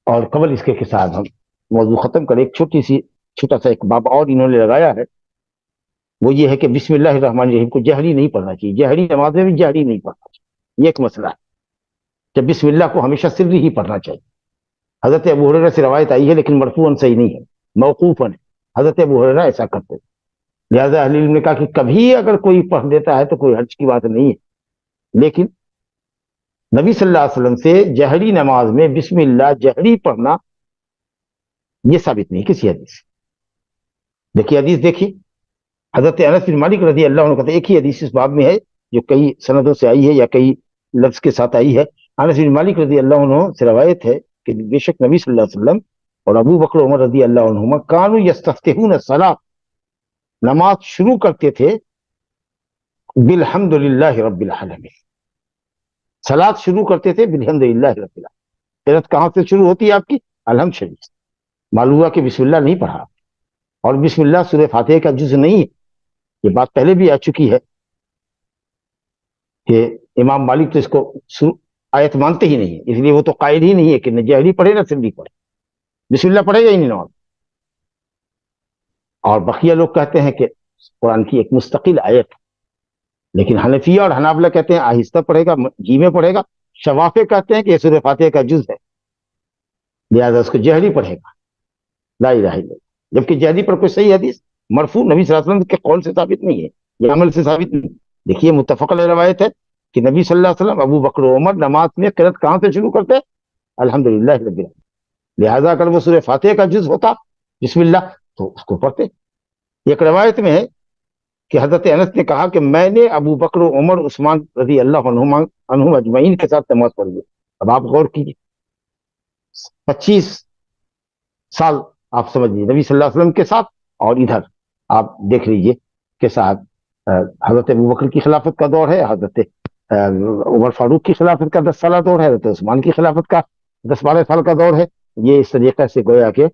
اور قبل اس کے ساتھ ہم موضوع ختم کریں، ایک چھوٹا سا ایک باب اور انہوں نے لگایا ہے، وہ یہ ہے کہ بسم اللہ الرحمن الرحیم کو جہری نہیں پڑھنا چاہیے. جہری نماز میں بھی جہری نہیں پڑھنا چاہیے، یہ ایک مسئلہ ہے کہ بسم اللہ کو ہمیشہ سری ہی پڑھنا چاہیے. حضرت ابو ہریرہ سے روایت آئی ہے لیکن مرفوعاً صحیح نہیں ہے، موقوفاً ہے. حضرت ابو ہریرہ ایسا کرتے، لہذا اہل علم نے کہا کہ کبھی اگر کوئی پڑھ دیتا ہے تو کوئی حرج کی بات نہیں ہے. لیکن نبی صلی اللہ علیہ وسلم سے جہری نماز میں بسم اللہ جہری پڑھنا یہ ثابت نہیں کسی حدیث سے. دیکھیے حدیث دیکھیے, حضرت انس بن مالک رضی اللہ عنہ کہتے ہیں, ایک ہی حدیث اس باب میں ہے جو کئی سندوں سے آئی ہے یا کئی لفظ کے ساتھ آئی ہے. انس بن مالک رضی اللہ عنہ سے روایت ہے کہ بے شک نبی صلی اللہ علیہ وسلم اور ابو بکر عمر رضی اللہ عنہما کانوا یستفتحون الصلاۃ, نماز شروع کرتے تھے بالحمد للہ رب العالمین, صلاۃ شروع کرتے تھے بالحمد للہ رب العالمین. قرأت کہاں سے شروع ہوتی ہے آپ کی؟ الحمد شریف سے. معلوم ہوا کہ بسم اللہ نہیں پڑھا, اور بسم اللہ سورہ فاتحہ کا جز نہیں ہے. یہ بات پہلے بھی آ چکی ہے کہ امام مالک تو اس کو آیت مانتے ہی نہیں ہے, اس لیے وہ تو قائل ہی نہیں ہے کہ نہ جہری پڑھے نہ سری پڑھے, بسم اللہ پڑھے گا ہی نہیں نماز. اور بقیہ لوگ کہتے ہیں کہ قرآن کی ایک مستقل آیت, لیکن حنفیہ اور حنابلہ کہتے ہیں آہستہ پڑھے گا, جی میں پڑھے گا. شوافے کہتے ہیں کہ یہ سورہ فاتحہ کا جز ہے, لہذا اس کو جہری پڑھے گا, لا الہ الا اللہ. جبکہ جہری پر کوئی صحیح حدیث مرفوع نبی صلی اللہ علیہ وسلم کے قول سے ثابت نہیں ہے, یہ عمل سے ثابت نہیں. دیکھیے متفق علیہ روایت ہے کہ نبی صلی اللہ علیہ وسلم, ابو بکر و عمر نماز میں قرأت کہاں سے شروع کرتے؟ الحمدللہ رب العالمین. لہذا اگر وہ سورہ فاتحہ کا جز ہوتا بسم اللہ تو اس کو پڑھتے. ایک روایت میں ہے کہ حضرت انس نے کہا کہ میں نے ابو بکر و عمر عثمان رضی اللہ عنہم اجمعین کے ساتھ نماز پڑھی ہے. اب آپ غور کیجیے, 25 سال آپ سمجھ لیجیے نبی صلی اللہ علیہ وسلم کے ساتھ, اور ادھر آپ دیکھ لیجیے کہ صاحب حضرت ابو بکر کی خلافت کا دور ہے, حضرت عمر فاروق کی خلافت کا 10 سالہ دور ہے, حضرت عثمان کی خلافت کا 10-12 سال کا دور ہے. یہ اس طریقے سے گویا کہ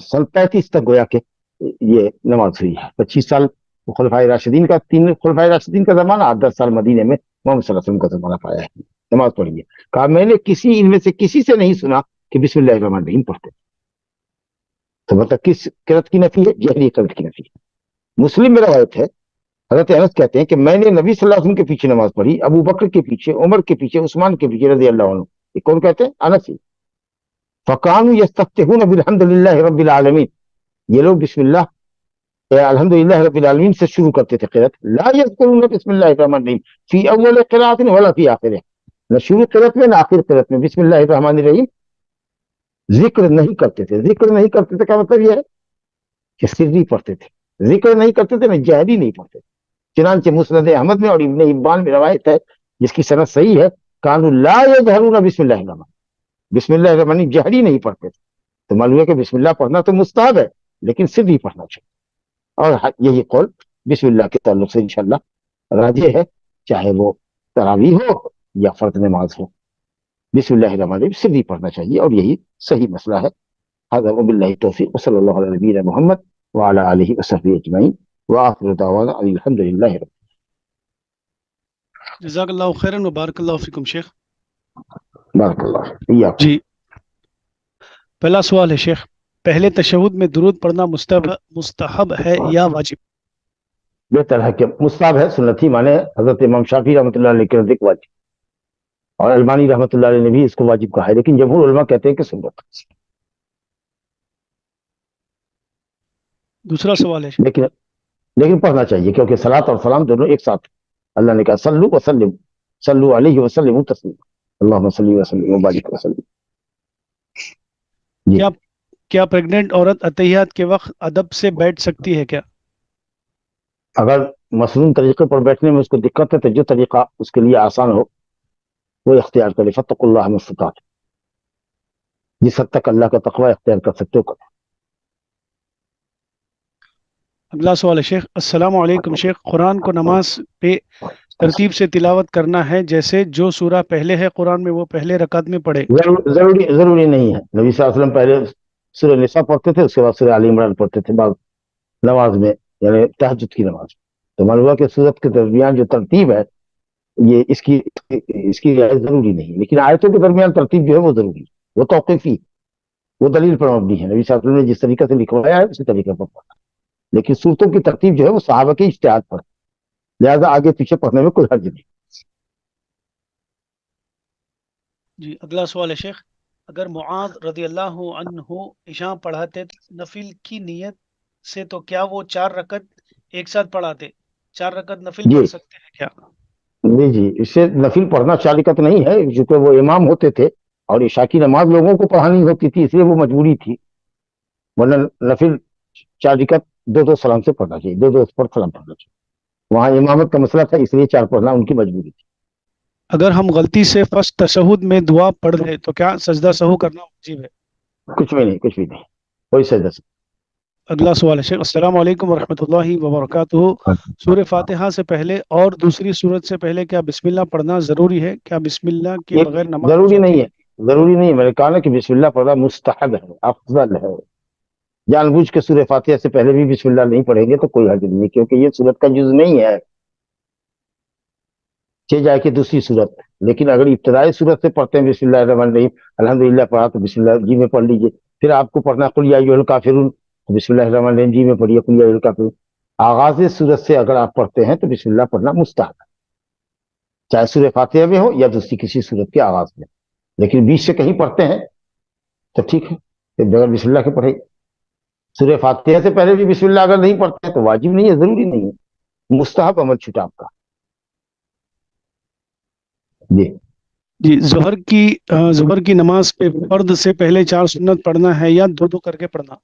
سن 35 تک گویا کہ یہ نماز ہوئی ہے. 25 سال خلفائے راشدین کا, 3 خلفائے راشدین کا زمانہ, 8-10 سال مدینے میں محمد صلی اللہ علیہ وسلم کا زمانہ پایا ہے, نماز پڑھی ہے. کہا میں نے ان میں سے کسی سے نہیں سنا کہ بسم اللہ الرحمن الرحیم پڑھتے. تو مطلب کس قرأت کی نفی ہے؟ جہری قرأت کی نفی ہے. مسلم میں روایت ہے, حضرت انس کہتے ہیں کہ میں نے نبی صلی اللہ علیہ وسلم کے پیچھے نماز پڑھی, ابو بکر کے پیچھے, عمر کے پیچھے, عثمان کے پیچھے رضی اللہ عنہ. یہ کون کہتے ہیں؟ انس. فکانوا یستفتحون بالحمد للہ رب العالمین, یہ لوگ بسم اللہ الحمدللہ رب العالمین سے شروع کرتے تھے قرأت. لا یذکرون بسم اللہ الرحمن الرحیم فی اول قرأت ولا فی آخرہ, نہ شروع قرأت میں نہ آخر قرأت میں بسم اللہ الرحمن الرحیم ذکر نہیں کرتے تھے. ذکر نہیں کرتے تھے کا مطلب یہ ہے کہ سری پڑھتے تھے, ذکر نہیں کرتے تھے, نہ جہری نہیں پڑھتے تھے. چنانچہ مسند احمد میں اور ابن حبان میں روایت ہے جس کی سند صحیح ہے, کانوا لا یجہرون بسم اللہ الرحمن, بسم اللہ الرحمن الرحیم جہری نہیں پڑھتے تھے. تو معلوم ہے کہ بسم اللہ پڑھنا تو مستحب ہے, لیکن سری پڑھنا چاہیے. اور یہی قول بسم اللہ کے تعلق سے انشاءاللہ راجح ہے, چاہے وہ تراویح ہو یا فرض نماز ہو. بسم اللہ الرحمن الرحیم سری پڑھنا چاہیے, اور یہی صحیح مسئلہ ہے. هذا وبالله التوفیق وصلی اللہ علی نبینا محمد وعلى آلہ وصحبہ اجمعین وآخر دعوانا ان الحمد للہ رب. جزاک اللہ خیرن و بارک اللہ فیکم شیخ. بارک اللہ ایاکم. جی پہلا سوال ہے شیخ, پہلے تشہد میں درود پڑھنا مستحب ہے یا واجب؟ بہتر ہے کہ مستحب ہے, سنتی مانے حضرت امام شافعی رحمۃ اللہ علیہ کے نزدیک واجب, اور البانی رحمۃ اللہ علیہ نے بھی اس کو واجب کہا ہے, لیکن جمہور علماء کہتے ہیں کہ سنت. دوسرا سوال ہے, لیکن پڑھنا چاہیے کیونکہ صلاۃ اور سلام دونوں ایک ساتھ. اللہ نے کہا صلو وسلم, صلو علیہ وسلم تسلیما, اللہم صلی وسلم وبارک وسلم. جی کیا پریگننٹ عورت اتحیات کے وقت ادب سے بیٹھ سکتی ہے کیا؟ اگر مسنون طریقے پر بیٹھنے میں اس کو دقت ہے تو جو طریقہ اس کے لیے آسان ہو وہ اختیار کرے. فاتقوا اللہ ما استطعتم, جس حد تک اللہ کا تقوی اختیار کر سکتے ہو کریں. اگلا سوال ہے شیخ, السلام علیکم شیخ, قرآن کو نماز پہ ترتیب سے تلاوت کرنا ہے, جیسے جو سورہ پہلے ہے قرآن میں وہ پہلے رکعت میں پڑھے؟ ضروری نہیں ہے. نبی صلی اللہ علیہ وسلم پہلے سورہ نساء پڑھتے تھے, اس کے بعد سورہ آل عمران پڑھتے تھے بعض نماز میں, یعنی تہجد کی نماز. تو معلوم ہوا کہ سورت کے درمیان جو ترتیب ہے یہ اس کی رعایت ضروری نہیں, لیکن آیتوں کے درمیان ترتیب جو ہے وہ ضروری ہے, وہ توقیفی, وہ دلیل پر مبنی ہے. نبی صلی اللہ علیہ وسلم نے جس طریقے سے لکھوایا ہے اسی طریقے پر پڑھا, لیکن سورتوں کی ترتیب جو ہے وہ صحابہ کے اجتہاد پر, لہذا آگے پیچھے پڑھنے میں کوئی حرج نہیں. جی اگلا سوال ہے شیخ, اگر معاذ رضی اللہ عنہ عشاء پڑھاتے نفل کی نیت سے تو کیا وہ 4 رکعت ایک ساتھ پڑھاتے؟ 4 رکعت نفل جی پڑھ سکتے ہیں کیا؟ جی جی، اس سے نفل پڑھنا 4 رکعت نہیں ہے، چونکہ وہ امام ہوتے تھے اور عشاء کی نماز لوگوں کو پڑھانی ہوتی تھی، اس لیے وہ مجبوری تھی، ورنہ نفل 4 رکعت 2 سلام سے پڑھنا چاہیے، 2 پر سلام پڑھنا چاہیے. وہاں امامت کا مسئلہ تھا، اس لیے 4 پڑھنا ان کی مجبوری تھی. اگر ہم غلطی سے فرسٹ تشہد میں دعا پڑھ لیں تو کیا سجدہ سہو کرنا واجب ہے؟ کچھ بھی نہیں، کچھ بھی نہیں، کوئی سجدہ سے. اگلا سوال ہے شیخ، السلام علیکم ورحمۃ اللہ وبرکاتہ. سورہ فاتحہ سے پہلے اور دوسری سورت سے پہلے کیا بسم اللہ پڑھنا ضروری ہے؟ کیا بسم اللہ کے یہ بغیر نماز ہو ضروری جاتی نہیں ہے، ضروری نہیں ہے. میں نے کہا نا کہ بسم اللہ پڑھنا مستحب ہے، افضل ہے. جان بوجھ کے سورہ فاتحہ سے پہلے بھی بسم اللہ نہیں پڑھیں گے تو کوئی حرج نہیں ہے، کیونکہ یہ سورت کا جز نہیں ہے، چہ جائے کہ دوسری صورت. لیکن اگر ابتدائی صورت سے پڑھتے ہیں بسم اللہ الرحمن الرحیم، الحمدللہ پڑھا تو بسم اللہ جی میں پڑھ لیجئے. پھر آپ کو پڑھنا قل یا ایھا الکافرون تو بسم اللہ الرحمن الرحیم جی میں پڑھیے قل یا ایھا الکافرون. آغاز صورت سے اگر آپ پڑھتے ہیں تو بسم اللہ پڑھنا مستحب ہے، چاہے سورہ فاتحہ میں ہو یا دوسری کسی صورت کے آغاز میں. لیکن بیچ سے کہیں پڑھتے ہیں تو ٹھیک ہے، پھر بغیر بسم اللہ کے پڑھے. سورہ فاتحہ سے پہلے بھی بسم اللہ اگر نہیں پڑھتے ہیں تو واجب نہیں ہے، ضروری نہیں ہے، مستحب عمل چھوٹا آپ کا. جی جی. ظہر کی نماز پہ فرد سے پہلے 4 سنت پڑھنا ہے یا 2 کر کے پڑھنا؟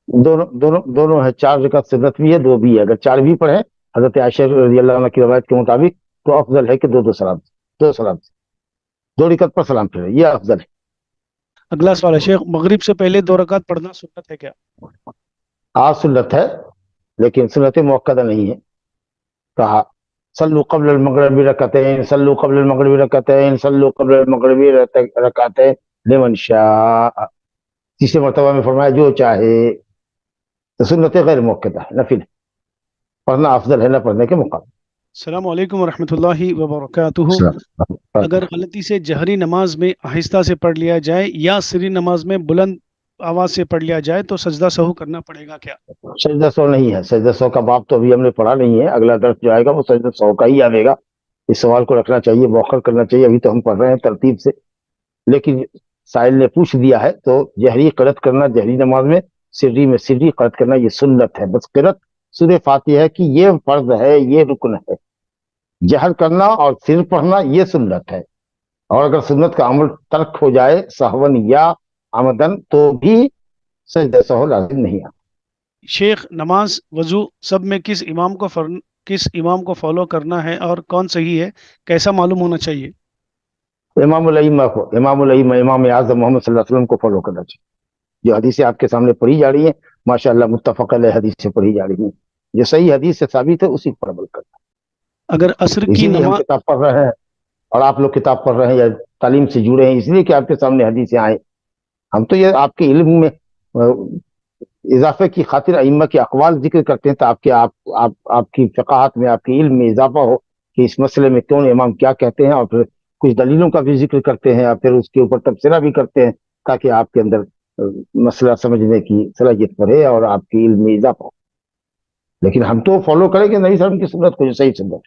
دونوں ہے. 4 رکعت سنت بھی ہے، 2 بھی ہے. اگر 4 بھی پڑھے حضرت عائشہ رضی اللہ عنہ کی روایت کے مطابق تو افضل ہے کہ 2 سلام سے، 2 رکعت پر سلام پھیرے، یہ افضل ہے. اگلا سوال ہے شیخ، مغرب سے پہلے 2 رکعت پڑھنا سنت ہے کیا؟ سنت ہے لیکن سنت موقدہ نہیں ہے. کہا صلوا قبل المغرب رکعتین، صلوا قبل المغرب رکعتین، صلوا قبل المغرب رکعتین لمن شاء. تیسرے مرتبہ میں فرمایا جو چاہے. تو سنت غیر موقدہ ہے، نفل ہے، پڑھنا افضل ہے نہ پڑھنے کے مقابلے. السلام علیکم ورحمۃ اللہ وبرکاتہ. اگر غلطی سے جہری نماز میں آہستہ سے پڑھ لیا جائے یا سری نماز میں بلند آواز سے پڑھ لیا جائے تو سجدہ سہو کرنا پڑے گا کیا؟ سجدہ سو نہیں ہے، سجدہ سو کا باب تو ابھی ہم نے پڑھا نہیں ہے، اگلا درس جو آئے گا وہ سجدہ سو کا ہی آئے گا. اس سوال کو رکھنا چاہیے، موخر کرنا چاہیے. ابھی تو ہم پڑھ رہے ہیں ترتیب سے، لیکن سائل نے پوچھ دیا ہے تو جہری قرأت کرنا، جہری نماز میں سری میں سری قرأت کرنا یہ سنت ہے. بس قرأت سورہ فاتحہ کی یہ فرض ہے، یہ رکن ہے. جہر کرنا اور سر پڑھنا یہ سنت ہے. اور اگر سنت کا عمل ترک ہو جائے سہون یا عمدن تو بھی سجدہ سہو لازم نہیں ہے. شیخ، نماز وضو سب میں کس امام کو فالو کرنا ہے اور کون صحیح ہے، کیسا معلوم ہونا چاہیے؟ امام الائمہ کو، امام اعظم محمد صلی اللہ علیہ وسلم کو فالو کرنا چاہیے. جو حدیثیں آپ کے سامنے پڑھی جا رہی ہیں ماشاءاللہ متفق علیہ حدیث سے پڑھی جا رہی ہیں، جو صحیح حدیث سے ثابت ہے اسی پر عمل کرنا. اگر عصر کی اسی لیے ہم نماز کتاب پڑھ رہے ہیں اور آپ لوگ کتاب پڑھ رہے ہیں یا تعلیم سے جڑے ہیں، اس لیے کہ آپ کے سامنے حدیثیں آئیں. ہم تو یہ آپ کے علم میں اضافے کی خاطر ائمہ کے اقوال ذکر کرتے ہیں تاکہ آپ کی فقاہت میں، آپ کے علم میں اضافہ ہو کہ اس مسئلے میں کون امام کیا کہتے ہیں، اور پھر کچھ دلیلوں کا بھی ذکر کرتے ہیں اور پھر اس کے اوپر تبصرہ بھی کرتے ہیں تاکہ آپ کے اندر مسئلہ سمجھنے کی صلاحیت بڑھے اور آپ کے علم میں اضافہ ہو. لیکن ہم تو فالو کریں گے نبی صلی اللہ علیہ وسلم کی سنت کو، جو صحیح سنت.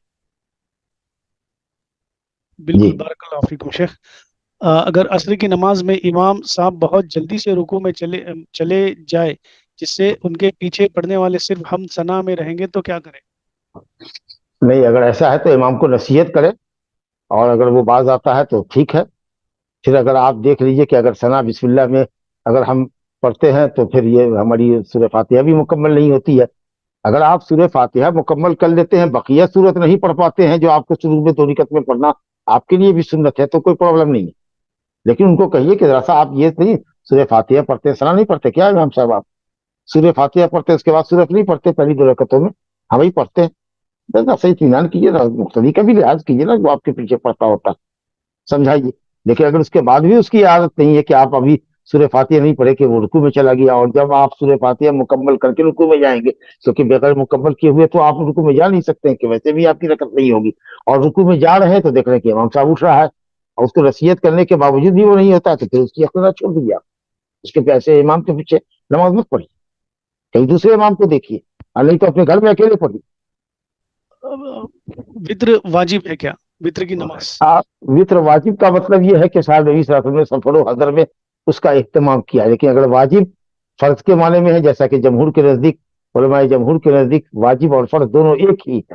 بالکل. بارک اللہ فیکم شیخ. اگر عصر کی نماز میں امام صاحب بہت جلدی سے رکوع میں چلے جائے جس سے ان کے پیچھے پڑھنے والے صرف ہم ثنا میں رہیں گے تو کیا کریں؟ نہیں، اگر ایسا ہے تو امام کو نصیحت کرے، اور اگر وہ باز آتا ہے تو ٹھیک ہے. پھر اگر آپ دیکھ لیجئے کہ اگر ثنا بسم اللہ میں اگر ہم پڑھتے ہیں تو پھر یہ ہماری سورہ فاتحہ بھی مکمل نہیں ہوتی ہے. اگر آپ سورہ فاتحہ مکمل کر لیتے ہیں، بقیہ سورت نہیں پڑھ پاتے ہیں جو آپ کو شروع میں 2 رکعت میں پڑھنا آپ کے لیے بھی سنت ہے تو کوئی پرابلم نہیں ہے. لیکن ان کو کہیے کہ ذرا سا آپ یہ نہیں سورہ فاتحہ پڑھتے ہیں ثنا نہیں پڑھتے کیا امام صاحب؟ آپ سورہ فاتحہ پڑھتے ہیں اس کے بعد سورت نہیں پڑھتے پہلی 2 رکعتوں میں؟ ہم ہی پڑھتے ہیں. بس صحیح اطمینان کیجیے نا، مقتدی کا بھی لحاظ کیجیے نا، وہ آپ کے پیچھے پڑھتا ہوتا سمجھائیے. لیکن اگر اس کے بعد بھی اس کی عادت نہیں ہے کہ آپ ابھی سورہ فاتحہ نہیں پڑھے کہ وہ رکوع میں چلا گیا، اور جب آپ سورہ فاتحہ مکمل کر کے رکوع میں جائیں گے، کیونکہ بغیر مکمل کیے ہوئے تو آپ رکوع میں جا نہیں سکتے ہیں کہ ویسے بھی آپ کی رکعت نہیں ہوگی. اور رکوع میں جا رہے ہیں تو دیکھ رہے ہیں کہ امام صاحب اٹھ رہا ہے اور اس کو نصیحت کرنے کے باوجود بھی وہ نہیں ہوتا تو پھر اس کی اقتدا چھوڑ دیجیے. آپ اس کے پیسے امام کے پیچھے نماز مت پڑھیے، کہیں دوسرے امام کو دیکھیے، اور نہیں تو اپنے گھر میں اکیلے پڑھیے. وطر واجب ہے کیا، وطر کی نماز؟ وطر واجب کا مطلب یہ ہے کہ شاید نبی صلی اللہ علیہ وسلم نے سفر و حضر میں اس کا اہتمام کیا. لیکن اگر واجب فرض کے معنی میں ہے، جیسا کہ جمہور کے نزدیک، علماء جمہور کے نزدیک واجب اور فرض دونوں ایک ہی ہے.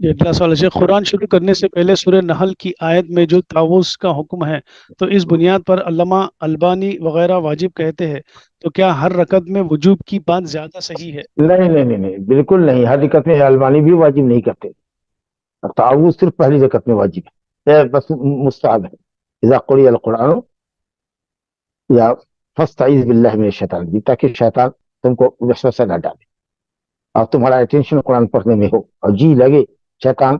یہ اگلا سوال ہے شیخ، قرآن شروع کرنے سے پہلے سورہ نحل کی آیت میں جو تعوذ کا حکم ہے تو اس بنیاد پر علامہ البانی وغیرہ واجب کہتے ہیں، تو کیا ہر رکعت میں وجوب کی بات زیادہ صحیح ہے؟ نہیں بالکل نہیں، ہر رکعت میں البانی بھی واجب نہیں کرتے، تعوذ صرف پہلی رکعت میں واجب ہے، بس مستحب ہے، اذا قرئ القرآن یا فاستعیذ باللہ من الشیطان الرجیم، تاکہ شیطان تم کو وسوسہ نہ ڈالے اور تمہارا اٹینشن قرآن پڑھنے میں ہو اور جی لگے شیطان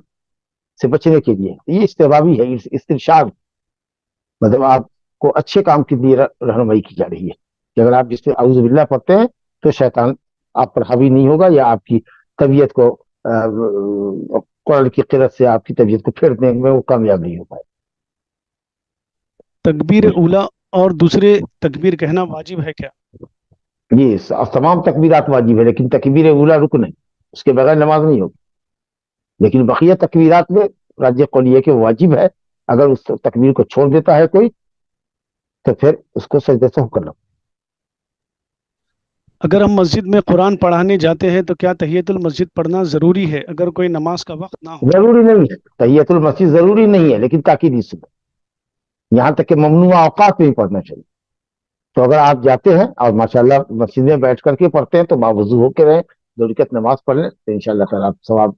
سے بچنے کے لیے۔ یہ استحبابی ہے، استرشاد، مطلب آپ کو اچھے کام کے لیے رہنمائی کی جا رہی ہے کہ اگر آپ جس میں اعوذ باللہ پڑھتے ہیں تو شیطان آپ پر حاوی نہیں ہوگا یا آپ کی طبیعت کو قرآن کی قرأت سے آپ کی طبیعت کو پھیرنے میں وہ کامیاب نہیں ہو پائے۔ تکبیر اولا اور دوسرے تکبیر کہنا واجب ہے کیا؟ یہ تمام تکبیرات واجب ہے، لیکن تکبیر اولا رکن ہے، اس کے بغیر نماز نہیں ہوگی، لیکن بقیہ تکبیرات میں راجح قول یہ کہ واجب ہے، اگر اس تکبیر کو چھوڑ دیتا ہے کوئی تو پھر اس کو سجدے سے ہو کرنا۔ اگر ہم مسجد میں قرآن پڑھانے جاتے ہیں تو کیا تحیۃ المسجد پڑھنا ضروری ہے اگر کوئی نماز کا وقت نہ ہو؟ ضروری نہیں ہے، تحیۃ المسجد ضروری نہیں ہے، لیکن تاکیدی سنت، یہاں تک کہ ممنوع اوقات میں ہی پڑھنا چاہیے۔ تو اگر آپ جاتے ہیں اور ماشاءاللہ مسجد میں بیٹھ کر کے پڑھتے ہیں تو باوضو ہو کے رہیں، 2 رکعت نماز پڑھ لیں تو انشاءاللہ تعالیٰ آپ ثواب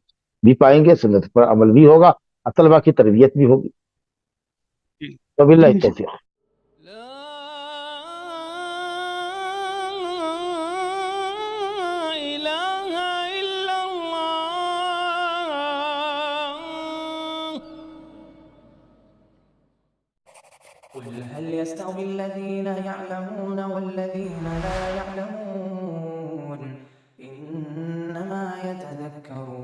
بھی پائیں گے، سنت پر عمل بھی ہوگا اور طلبا کی تربیت بھی ہوگی۔ وباللہ التوفیق۔ قل هل يستوي الذين يعلمون والذين لا يعلمون إنما يتذكر